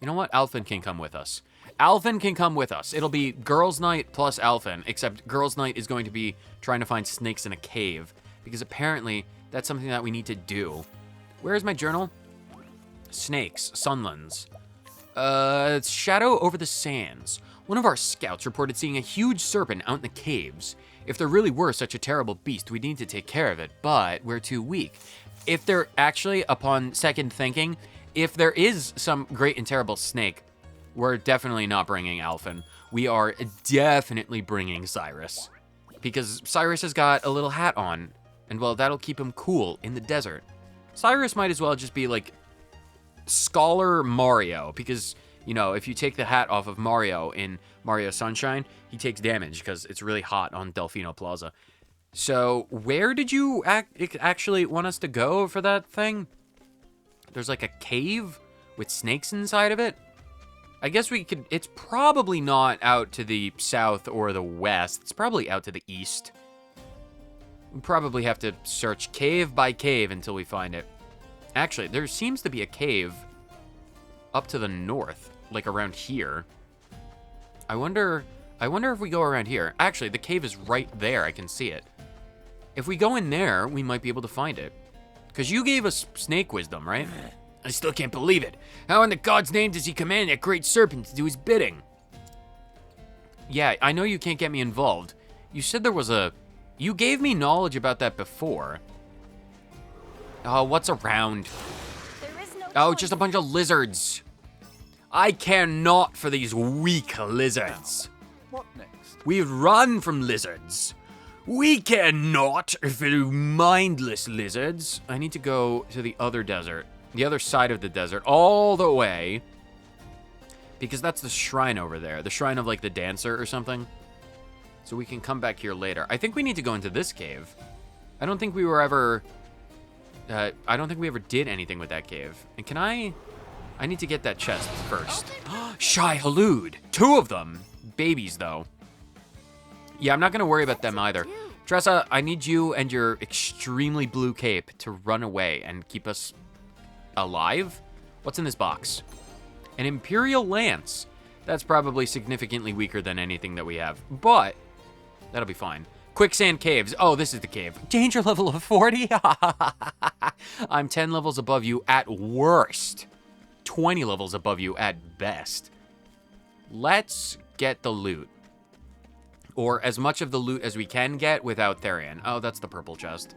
[SPEAKER 1] You know what? Alphen can come with us. Alphen can come with us. It'll be Girls' Night plus Alphen, except Girls' Night is going to be trying to find snakes in a cave. Because apparently, that's something that we need to do. Where's my journal? Snakes, Sunlands. Shadow over the sands. One of our scouts reported seeing a huge serpent out in the caves. If there really were such a terrible beast, we need to take care of it, but we're too weak. If there actually, upon second thinking, if there is some great and terrible snake, we're definitely not bringing Alphen. We are definitely bringing Cyrus. Because Cyrus has got a little hat on, and well, that'll keep him cool in the desert. Cyrus might as well just be like Scholar Mario, because, you know, if you take the hat off of Mario in Mario Sunshine, he takes damage because it's really hot on Delfino Plaza. So, where did you actually want us to go for that thing? There's like a cave with snakes inside of it? I guess we could... It's probably not out to the south or the west. It's probably out to the east. We probably have to search cave by cave until we find it. Actually, there seems to be a cave up to the north, like around here. I wonder if we go around here. Actually, the cave is right there. I can see it. If we go in there, we might be able to find it. Because you gave us snake wisdom, right? I still can't believe it. How in the God's name does he command that great serpent to do his bidding? Yeah, I know you can't get me involved. You said there was a... You gave me knowledge about that before. Oh, what's around? Oh, just a bunch of lizards. I care not for these weak lizards.
[SPEAKER 4] What next?
[SPEAKER 1] We run from lizards. We care not for mindless lizards. I need to go to the other desert. The other side of the desert. All the way. Because that's the shrine over there. The shrine of, like, the dancer or something. So we can come back here later. I think we need to go into this cave. I don't think we were ever... I don't think we ever did anything with that cave. And can I need to get that chest first. Shy Halud. 2 of them. Babies, though. Yeah, I'm not going to worry about them either. Tressa, I need you and your extremely blue cape to run away and keep us alive. What's in this box? An Imperial Lance. That's probably significantly weaker than anything that we have. But that'll be fine. Quicksand caves. Oh, this is the cave. Danger level of 40? I'm 10 levels above you at worst. 20 levels above you at best. Let's get the loot. Or as much of the loot as we can get without Therian. Oh, that's the purple chest.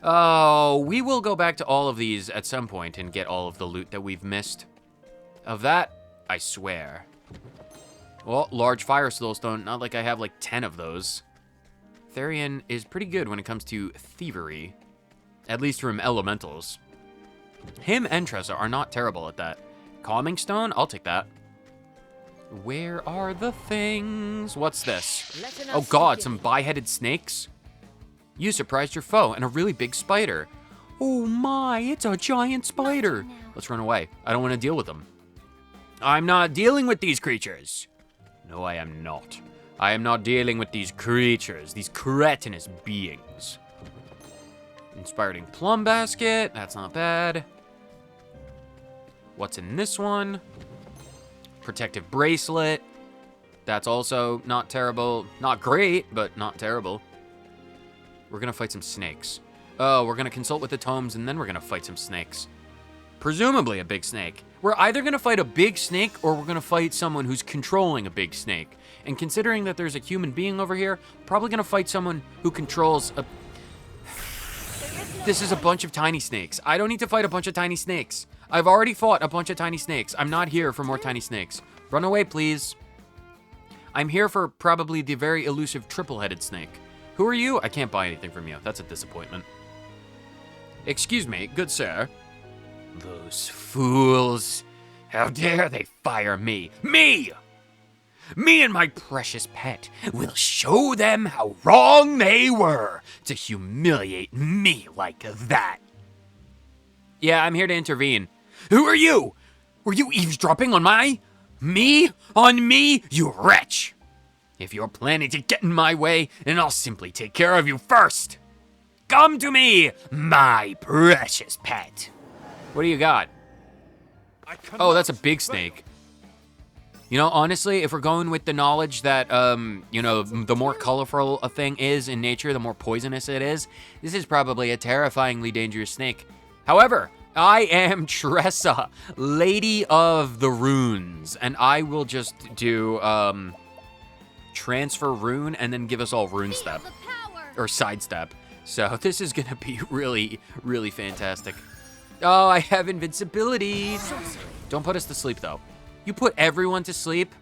[SPEAKER 1] Oh, we will go back to all of these at some point and get all of the loot that we've missed. Of that, I swear. Well, large fire slowstone. Not like I have like 10 of those. Therian is pretty good when it comes to thievery. At least from elementals. Him and Tressa are not terrible at that. Calming Stone? I'll take that. Where are the things? What's this? Oh god, some bi-headed snakes? You surprised your foe and a really big spider. Oh my, it's a giant spider. Let's run away. I don't want to deal with them. I'm not dealing with these creatures. No, I am not. I am not dealing with these creatures, these cretinous beings. Inspiring plum basket, that's not bad. What's in this one? Protective bracelet. That's also not terrible. Not great, but not terrible. We're gonna fight some snakes. Oh, we're gonna consult with the tomes and then we're gonna fight some snakes. Presumably a big snake. We're either gonna fight a big snake or we're gonna fight someone who's controlling a big snake. And considering that there's a human being over here, probably gonna fight someone who controls a... This is a bunch of tiny snakes. I don't need to fight a bunch of tiny snakes. I've already fought a bunch of tiny snakes. I'm not here for more tiny snakes. Run away, please. I'm here for probably the very elusive triple-headed snake. Who are you? I can't buy anything from you. That's a disappointment. Excuse me, good sir. Those fools. How dare they fire me? Me! Me and my precious pet will show them how wrong they were to humiliate me like that. Yeah, I'm here to intervene. Who are you? Were you eavesdropping on me? On me, you wretch! If you're planning to get in my way, then I'll simply take care of you first. Come to me, my precious pet. What do you got? Oh, that's a big snake. You know, honestly, if we're going with the knowledge that, you know, the more colorful a thing is in nature, the more poisonous it is, this is probably a terrifyingly dangerous snake. However, I am Tressa, Lady of the Runes, and I will just do, transfer rune and then give us all rune step. Or sidestep. So this is gonna be really, really fantastic. Oh, I have invincibility. Don't put us to sleep, though. You put everyone to sleep?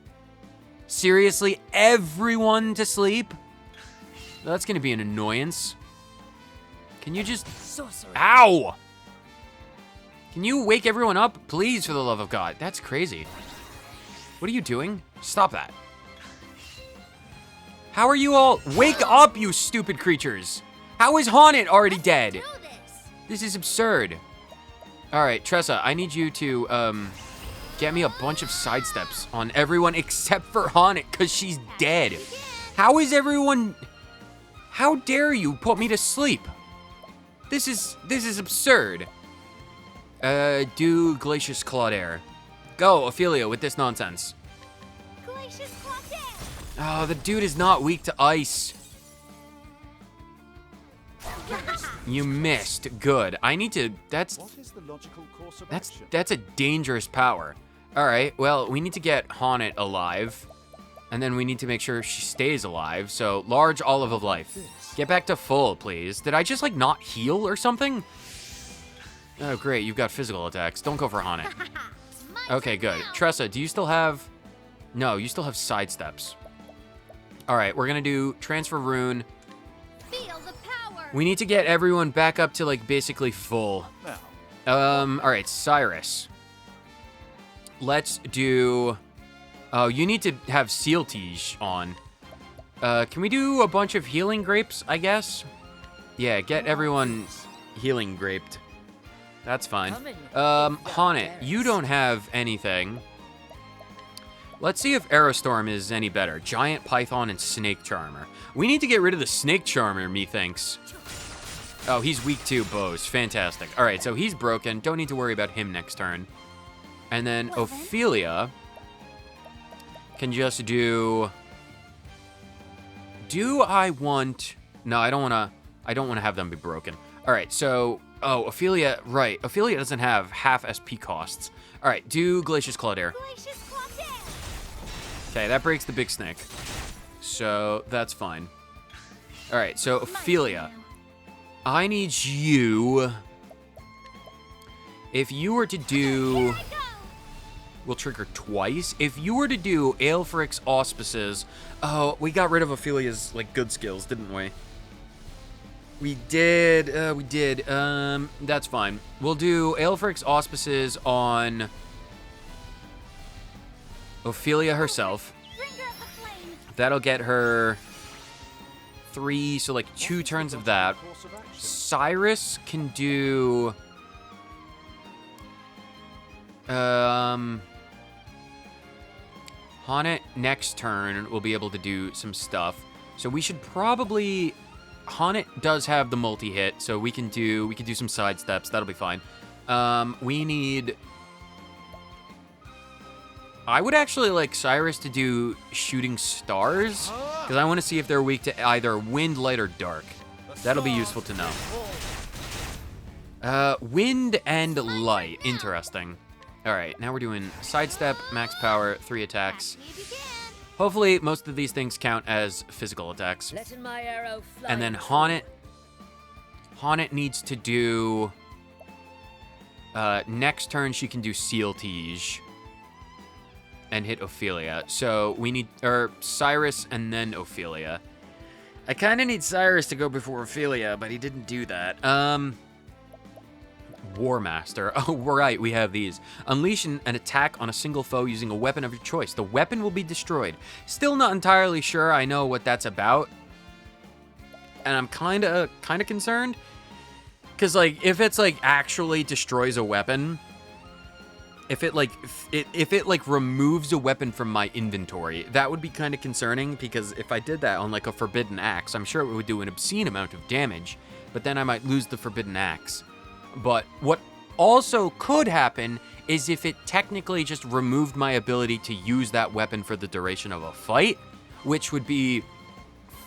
[SPEAKER 1] Seriously, everyone to sleep? That's gonna be an annoyance. Can you just... Ow! Can you wake everyone up? Please, for the love of God. That's crazy. What are you doing? Stop that. How are you all... Wake up, you stupid creatures! How is Haunted already dead? This is absurd. Alright, Tressa, I need you to, get me a bunch of sidesteps on everyone except for Haunted, because she's dead. How is everyone... How dare you put me to sleep? This is absurd. Do Glacius Claudair. Go, Ophelia, with this nonsense.
[SPEAKER 4] Glacius Claudair.
[SPEAKER 1] Oh, the dude is not weak to ice. You missed. Good. I need to... That's a dangerous power. All right. Well, we need to get Haunted alive, and then we need to make sure she stays alive. So, large olive of life. Get back to full, please. Did I just like not heal or something? Oh, great. You've got physical attacks. Don't go for Haunted. Okay, good. Tressa, do you still have... No, you still have sidesteps. All right. We're gonna do transfer rune.
[SPEAKER 4] Feel the power.
[SPEAKER 1] We need to get everyone back up to, like, basically full. All right, Cyrus. Let's do... Oh, you need to have Seal Tige on. Can we do a bunch of healing grapes, I guess? Yeah, get everyone healing graped. That's fine. Haunted, you don't have anything. Let's see if Aerostorm is any better. Giant Python and Snake Charmer. We need to get rid of the Snake Charmer, methinks. Oh, he's weak to bows. Fantastic. All right, so he's broken. Don't need to worry about him next turn. And then Ophelia can just do... Do I want... No, I don't want to have them be broken. All right, so... Oh, Ophelia, right. Ophelia doesn't have half SP costs. All right, do Glacius Claudair.
[SPEAKER 4] Glacius Claudair.
[SPEAKER 1] Okay, that breaks the big snake. So that's fine. All right, so Ophelia, I need you... If you were to do... will trigger twice. If you were to do Aelfric's Auspices... Oh, we got rid of Ophelia's, like, good skills, didn't we? We did. That's fine. We'll do Aelfric's Auspices on Ophelia herself.
[SPEAKER 4] Bringer of the flames.
[SPEAKER 1] That'll get her 3, so like 2 turns of that. Cyrus can do... Haunted next turn will be able to do some stuff. So we should probably... Haunted does have the multi-hit, so we can do some side steps. That'll be fine. We need... I would actually like Cyrus to do Shooting Stars, because I want to see if they're weak to either wind, light, or dark. That'll be useful to know. Wind and light. Interesting. All right, now we're doing sidestep, max power, 3 attacks.
[SPEAKER 4] Here begin.
[SPEAKER 1] Hopefully, most of these things count as physical attacks.
[SPEAKER 2] Letting my arrow fly.
[SPEAKER 1] And then Haunted needs to do... next turn, she can do Seal Tiege and hit Ophelia. So we need... Cyrus and then Ophelia. I kind of need Cyrus to go before Ophelia, but he didn't do that. War Master. Oh, right, we have these. Unleash an attack on a single foe using a weapon of your choice. The weapon will be destroyed. Still not entirely sure I know what that's about. And I'm kind of concerned. Because, like, if it's, like, actually destroys a weapon... If it removes a weapon from my inventory, that would be kind of concerning, because if I did that on, like, a Forbidden Axe, I'm sure it would do an obscene amount of damage, but then I might lose the Forbidden Axe. But what also could happen is if it technically just removed my ability to use that weapon for the duration of a fight, which would be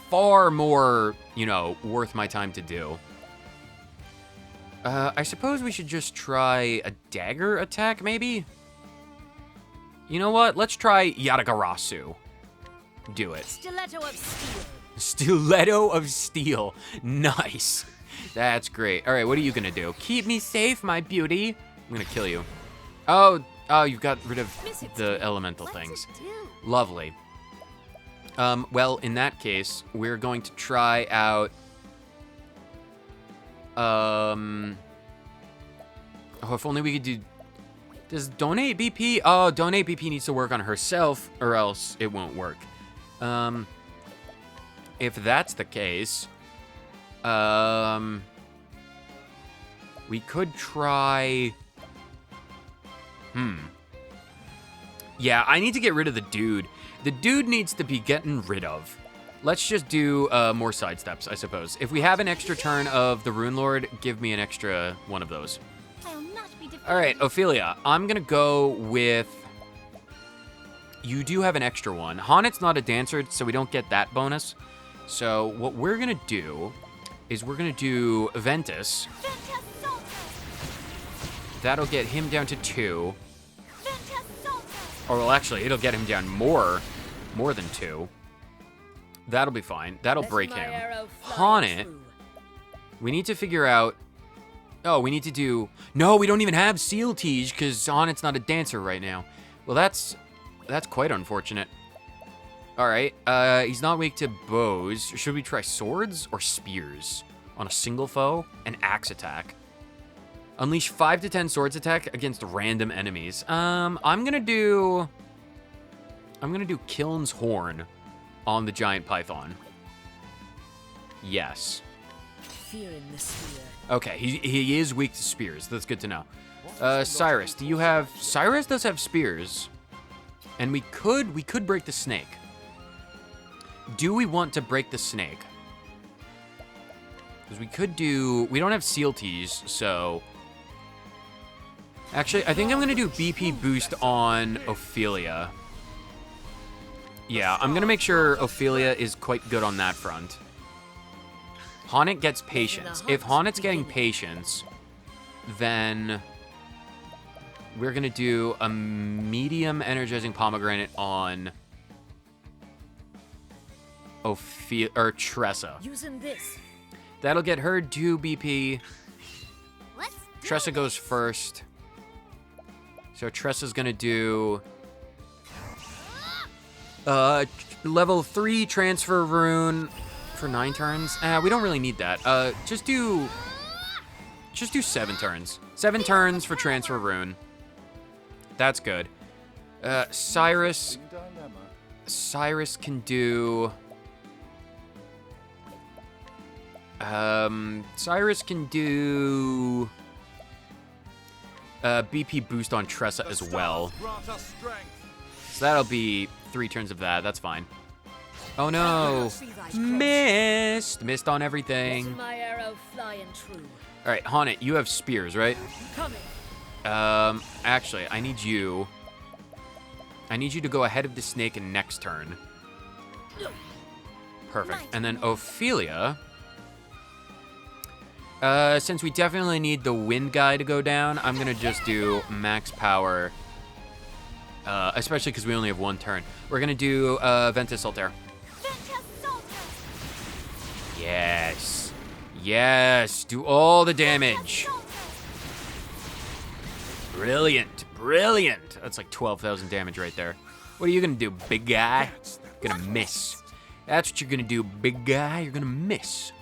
[SPEAKER 1] far more, you know, worth my time to do. I suppose we should just try a dagger attack, maybe? You know what? Let's try Yatagarasu. Do it.
[SPEAKER 2] Stiletto of steel.
[SPEAKER 1] Stiletto of Steel. Nice. That's great. All right, what are you gonna do? Keep me safe, my beauty. I'm gonna kill you. Oh, you've got rid of the elemental things. Lovely. Well, in that case, we're going to try out... Oh, if only we could do... Does Donate BP? Oh, Donate BP needs to work on herself, or else it won't work. If that's the case... we could try... Yeah, I need to get rid of the dude. The dude needs to be getting rid of. Let's just do more side steps, I suppose. If we have an extra turn of the Rune Lord, give me an extra one of those.
[SPEAKER 4] I'll not be defeated.
[SPEAKER 1] All right, Ophelia, I'm gonna go with... You do have an extra one. Haunted's not a dancer, so we don't get that bonus. So what we're gonna do is we're gonna do Ventus.
[SPEAKER 4] Ventus Saltus.
[SPEAKER 1] That'll get him down to 2.
[SPEAKER 4] Ventus Saltus.
[SPEAKER 1] Or well, actually, it'll get him down more than 2. That'll be fine. That'll
[SPEAKER 2] Letting
[SPEAKER 1] break
[SPEAKER 2] my
[SPEAKER 1] him.
[SPEAKER 2] arrow fly
[SPEAKER 1] Haunted,
[SPEAKER 2] true.
[SPEAKER 1] we need to figure out... Oh, we need to do... No, we don't even have Seal Tiege, because Haunted's not a dancer right now. Well, that's quite unfortunate. All right, he's not weak to bows. Should we try swords or spears on a single foe? An axe attack. Unleash 5 to 10 swords attack against random enemies. I'm gonna do Kiln's Horn on the giant python. Yes.
[SPEAKER 2] Fear in the spear.
[SPEAKER 1] Okay, he is weak to spears. That's good to know. Cyrus, do you have... Cyrus does have spears. And we could break the snake. Do we want to break the snake? Because we could do... We don't have Seal Tease, so... Actually, I think I'm going to do BP boost on Ophelia. Yeah, I'm going to make sure Ophelia is quite good on that front. Haunted gets patience. If Haunted's getting patience, then we're going to do a medium energizing pomegranate on Tressa.
[SPEAKER 2] Using this.
[SPEAKER 1] That'll get her 2 BP.
[SPEAKER 4] Let's do
[SPEAKER 1] Tressa
[SPEAKER 4] it.
[SPEAKER 1] goes first. So Tressa's gonna do level 3 transfer rune for 9 turns. We don't really need that. Just do 7 turns. 7 turns for transfer rune. That's good. Cyrus can do BP boost on Tressa as well. So that'll be 3 turns of that. That's fine. Oh no! Missed on everything.
[SPEAKER 2] Let my arrow flying true.
[SPEAKER 1] All right, Haunted, you have spears, right?
[SPEAKER 2] Coming.
[SPEAKER 1] Actually, I need you to go ahead of the snake in next turn. Perfect. And then Ophelia, since we definitely need the wind guy to go down, I'm gonna just do max power, especially because we only have 1 turn. We're gonna do Ventus Altair.
[SPEAKER 4] Ventus Salter.
[SPEAKER 1] Yes. Yes, do all the damage. Brilliant, brilliant. That's like 12,000 damage right there. What are you gonna do, big guy? Gonna miss. That's what you're gonna do, big guy. You're gonna miss.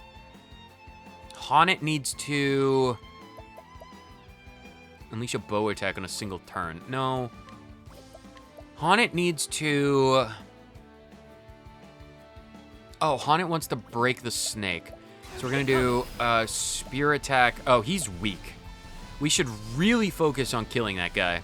[SPEAKER 1] Haunted needs to unleash a bow attack on a single turn. No. Haunted needs to... Oh, Haunted wants to break the snake. So we're gonna do spear attack. Oh, he's weak. We should really focus on killing that guy.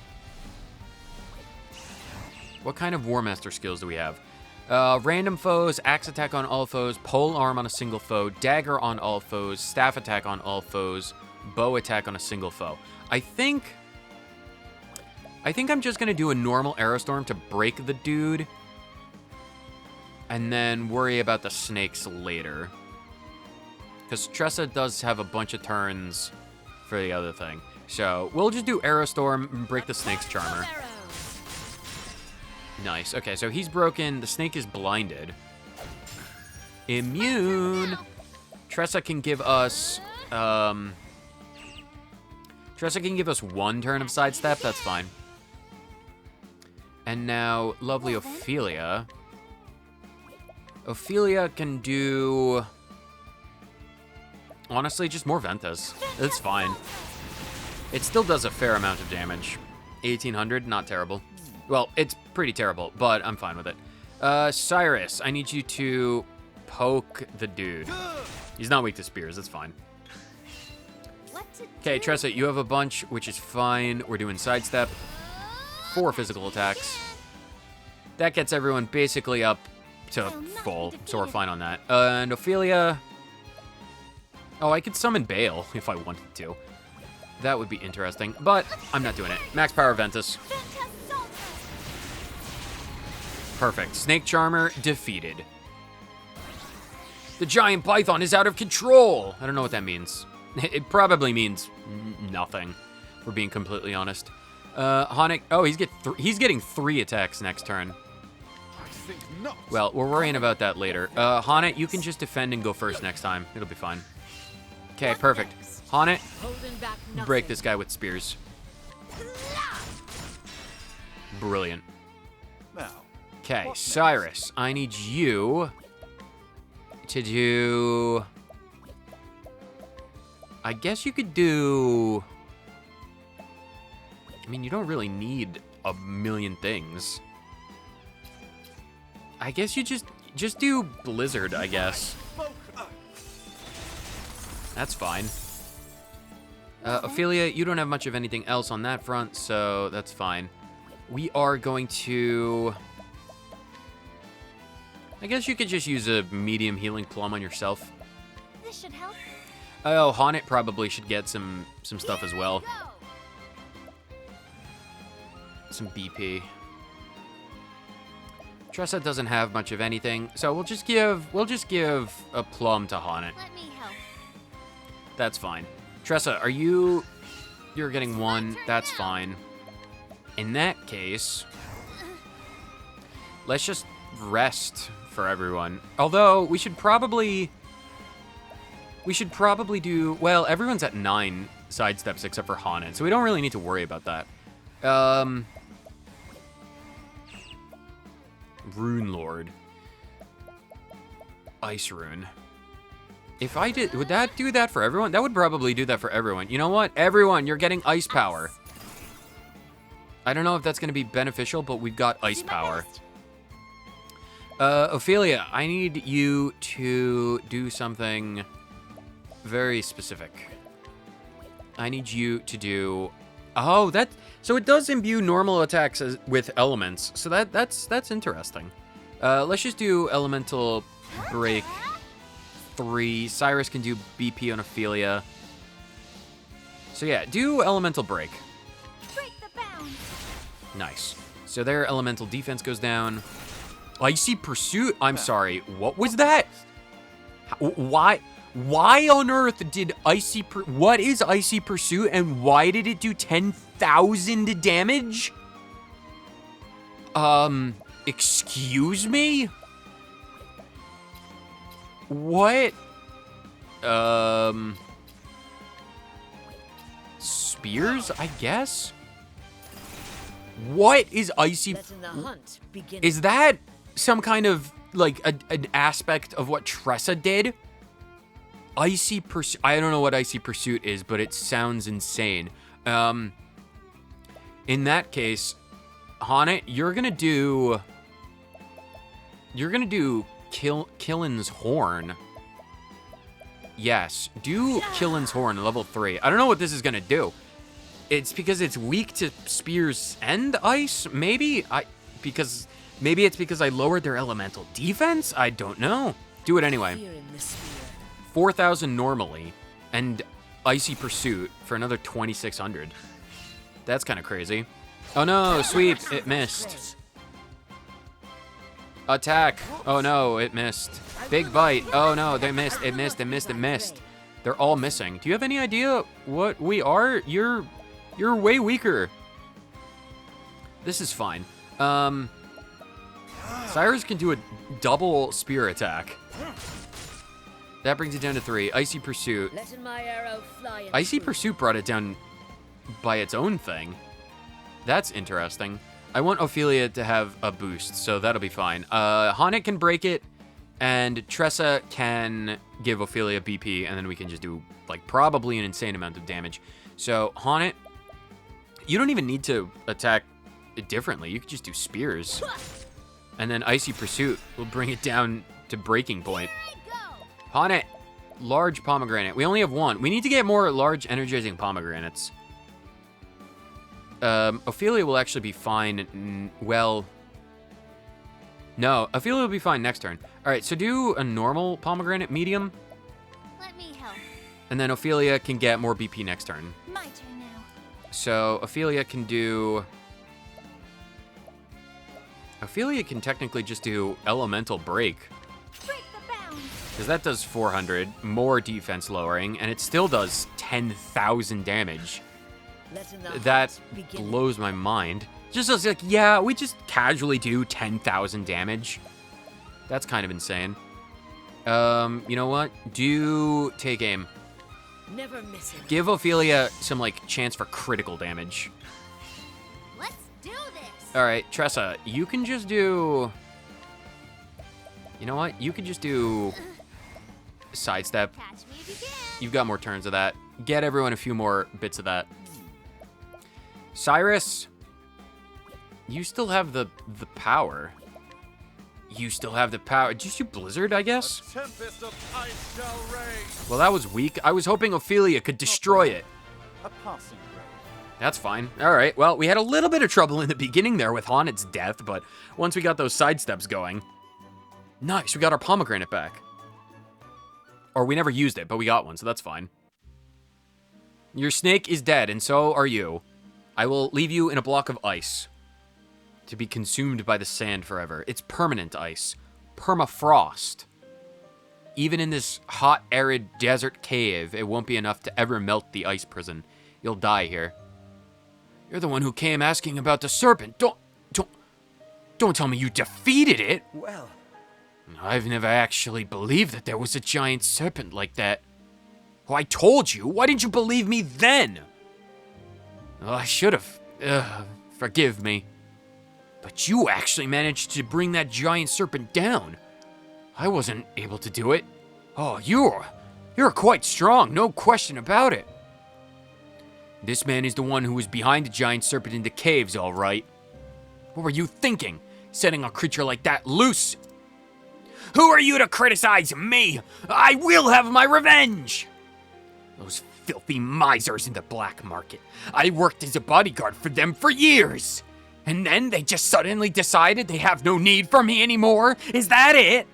[SPEAKER 1] What kind of War Master skills do we have? Random foes, axe attack on all foes, pole arm on a single foe, dagger on all foes, staff attack on all foes, bow attack on a single foe. I think I'm just gonna do a normal arrow storm to break the dude, and then worry about the snakes later. Because Tressa does have a bunch of turns for the other thing. So we'll just do arrow storm and break the snake's charmer. Nice. Okay, so he's broken. The snake is blinded. Immune. Tressa can give us 1 turn of sidestep. That's fine. And now lovely Ophelia. Ophelia can do, honestly, just more Ventus. It's fine. It still does a fair amount of damage. 1,800, not terrible. Well, it's pretty terrible, but I'm fine with it. Cyrus, I need you to poke the dude. He's not weak to spears, that's fine. Okay, Tressa, you have a bunch, which is fine. We're doing sidestep. 4 physical attacks. That gets everyone basically up to full, so we're fine on that. And Ophelia... Oh, I could summon Bale if I wanted to. That would be interesting, but I'm not doing it. Max power Ventus. Perfect. Snake Charmer defeated. The giant python is out of control. I don't know what that means. It probably means nothing, if we're being completely honest. Haunted, oh, he's getting 3 attacks next turn. Well, we're worrying about that later. Haunted, you can just defend and go first next time. It'll be fine. Okay, perfect. Haunted, break this guy with spears. Brilliant. Okay, Cyrus, I need you to do... I guess you could do... I mean, you don't really need a million things. I guess you just do Blizzard, I guess. That's fine. Ophelia, you don't have much of anything else on that front, so that's fine. We are going to... I guess you could just use a medium healing plum on yourself.
[SPEAKER 4] This should help.
[SPEAKER 1] Oh, Haunted probably should get some stuff as well. Some BP. Tressa doesn't have much of anything, so we'll just give a plum to Haunted.
[SPEAKER 4] Let me help.
[SPEAKER 1] That's fine. Tressa, you're getting 1. That's fine. In that case, let's just rest for everyone. Although we should probably do, well, everyone's at 9 sidesteps except for Haunted, so we don't really need to worry about that. Rune Lord. Ice Rune. If I did, would that do that for everyone? That would probably do that for everyone. You know what? Everyone, you're getting ice power. I don't know if that's going to be beneficial, but we've got ice power. Ophelia, I need you to do something very specific. I need you to do... Oh, so it does imbue normal attacks with elements. So that's interesting. Let's just do Elemental Break 3. Cyrus can do BP on Ophelia. So yeah, do Elemental Break.
[SPEAKER 4] Break the bounds.
[SPEAKER 1] Nice. So their elemental defense goes down. Icy Pursuit? I'm sorry, what was that? Why on earth did what is Icy Pursuit and why did it do 10,000 damage? Excuse me? What? Spears, I guess? What is Icy...
[SPEAKER 2] Letting the hunt begin.
[SPEAKER 1] Is that some kind of, like, an aspect of what Tressa did? Icy Pursuit... I don't know what Icy Pursuit is, but it sounds insane. In that case, Haunit, you're gonna do Killen's Horn. Yes, do Killen's Horn, level 3. I don't know what this is gonna do. It's because it's weak to spears and ice, maybe? Maybe it's because I lowered their elemental defense? I don't know. Do it anyway.
[SPEAKER 2] Fear in the spear.
[SPEAKER 1] 4,000 normally, and Icy Pursuit for another 2,600. That's kind of crazy. Oh no, sweep, it missed. Attack, oh no, it missed. Big bite, oh no, they missed, it missed, it missed, it missed. They're all missing. Do you have any idea what we are? You're way weaker. This is fine. Cyrus can do a double spear attack. That brings it down to 3. Icy Pursuit.
[SPEAKER 2] Letting my arrow fly and
[SPEAKER 1] Icy
[SPEAKER 2] true.
[SPEAKER 1] Pursuit brought it down by its own thing. That's interesting. I want Ophelia to have a boost, so that'll be fine. Haunit can break it, and Tressa can give Ophelia BP, and then we can just do, like, probably an insane amount of damage. So, Haunit, you don't even need to attack it differently. You could just do spears. And then Icy Pursuit will bring it down to breaking point. Haunit, large pomegranate. We only have 1. We need to get more large energizing pomegranates. Ophelia will actually be fine. Well, no, Ophelia will be fine next turn. All right, so do a normal pomegranate, medium,
[SPEAKER 4] Let me help.
[SPEAKER 1] and then Ophelia can get more BP next turn.
[SPEAKER 4] My turn now.
[SPEAKER 1] So Ophelia can do... Ophelia can technically just do Elemental Break,
[SPEAKER 4] Break the bounds.
[SPEAKER 1] because that does 400, more defense lowering, and it still does 10,000 damage.
[SPEAKER 2] Letting the
[SPEAKER 1] That
[SPEAKER 2] hunt begin.
[SPEAKER 1] blows my mind. Just as like, yeah, we just casually do 10,000 damage. That's kind of insane. You know what? Do take aim.
[SPEAKER 2] Never missing.
[SPEAKER 1] Give Ophelia some like chance for critical damage.
[SPEAKER 4] Let's do this.
[SPEAKER 1] All right, Tressa, you can just do... You know what? You can just do sidestep.
[SPEAKER 4] Catch me if you can.
[SPEAKER 1] You've got more turns of that. Get everyone a few more bits of that. Cyrus, you still have the power. You still have the power. Did you do Blizzard, I guess?
[SPEAKER 5] Tempest of ice shall rage.
[SPEAKER 1] Well, that was weak. I was hoping Ophelia could destroy it.
[SPEAKER 5] A passing ray.
[SPEAKER 1] That's fine. All right. Well, we had a little bit of trouble in the beginning there with Haunted's death, but once we got those sidesteps going... Nice, we got our pomegranate back. Or we never used it, but we got one, so that's fine. Your snake is dead, and so are you. I will leave you in a block of ice to be consumed by the sand forever. It's permanent ice. Permafrost. Even in this hot, arid desert cave, it won't be enough to ever melt the ice prison. You'll die here. You're the one who came asking about the serpent. Don't tell me you defeated it.
[SPEAKER 5] Well,
[SPEAKER 1] I've never actually believed that there was a giant serpent like that. Oh, I told you. Why didn't you believe me then? Well, I should have. Forgive me. But you actually managed to bring that giant serpent down. I wasn't able to do it. Oh, you're quite strong, no question about it. This man is the one who was behind the giant serpent in the caves, all right. What were you thinking, setting a creature like that loose? Who are you to criticize me? I will have my revenge! Those filthy misers in the black market. I worked as a bodyguard for them for years. And then they just suddenly decided they have no need for me anymore? Is that it?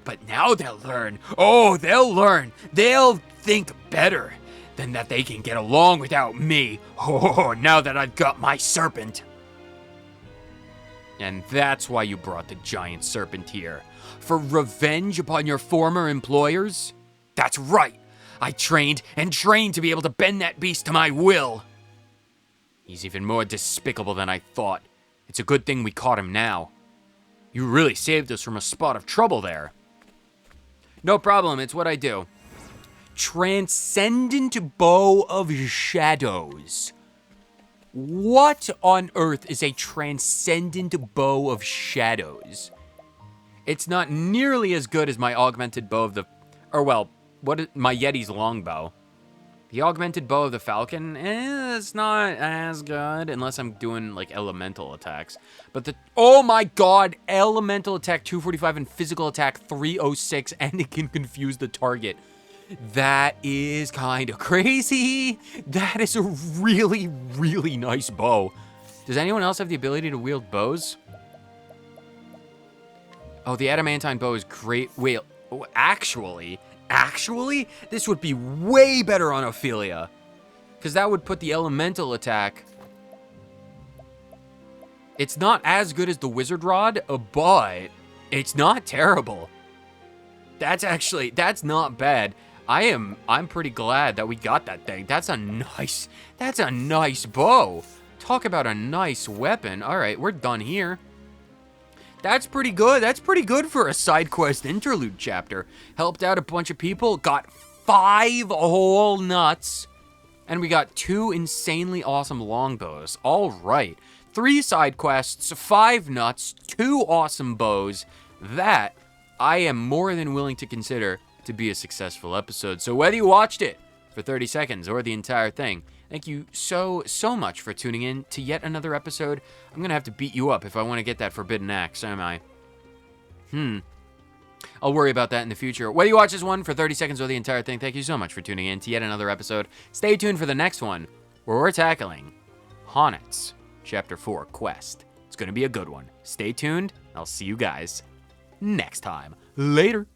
[SPEAKER 1] But now they'll learn. Oh, they'll learn. They'll think better than that they can get along without me. Oh, now that I've got my serpent. And that's why you brought the giant serpent here. For revenge upon your former employers? That's right. I trained and trained to be able to bend that beast to my will. He's even more despicable than I thought. It's a good thing we caught him now. You really saved us from a spot of trouble there. No problem, it's what I do. Transcendent Bow of Shadows. What on earth is a Transcendent Bow of Shadows? It's not nearly as good as my Augmented Bow of the... my Yeti's Longbow. The Augmented Bow of the Falcon, it's not as good unless I'm doing, like, elemental attacks. But oh my god, elemental attack 245 and physical attack 306, and it can confuse the target. That is kind of crazy. That is a really, really nice bow. Does anyone else have the ability to wield bows? Oh, the adamantine bow is great. Wait, actually, this would be way better on Ophelia. Because that would put the elemental attack... It's not as good as the wizard rod, but it's not terrible. That's not bad. I'm pretty glad that we got that thing. That's a nice bow. Talk about a nice weapon. All right, we're done here. That's pretty good. That's pretty good for a side quest interlude chapter. Helped out a bunch of people, got 5 whole nuts, and we got 2 insanely awesome longbows. All right. 3 side quests, 5 nuts, 2 awesome bows. That I am more than willing to consider to be a successful episode. So whether you watched it for 30 seconds or the entire thing, thank you so much for tuning in to yet another episode. I'm going to have to beat you up if I want to get that forbidden axe, am I? I'll worry about that in the future. Whether you watch this one for 30 seconds or the entire thing, thank you so much for tuning in to yet another episode. Stay tuned for the next one, where we're tackling Honnet's Chapter 4 Quest. It's going to be a good one. Stay tuned. I'll see you guys next time. Later.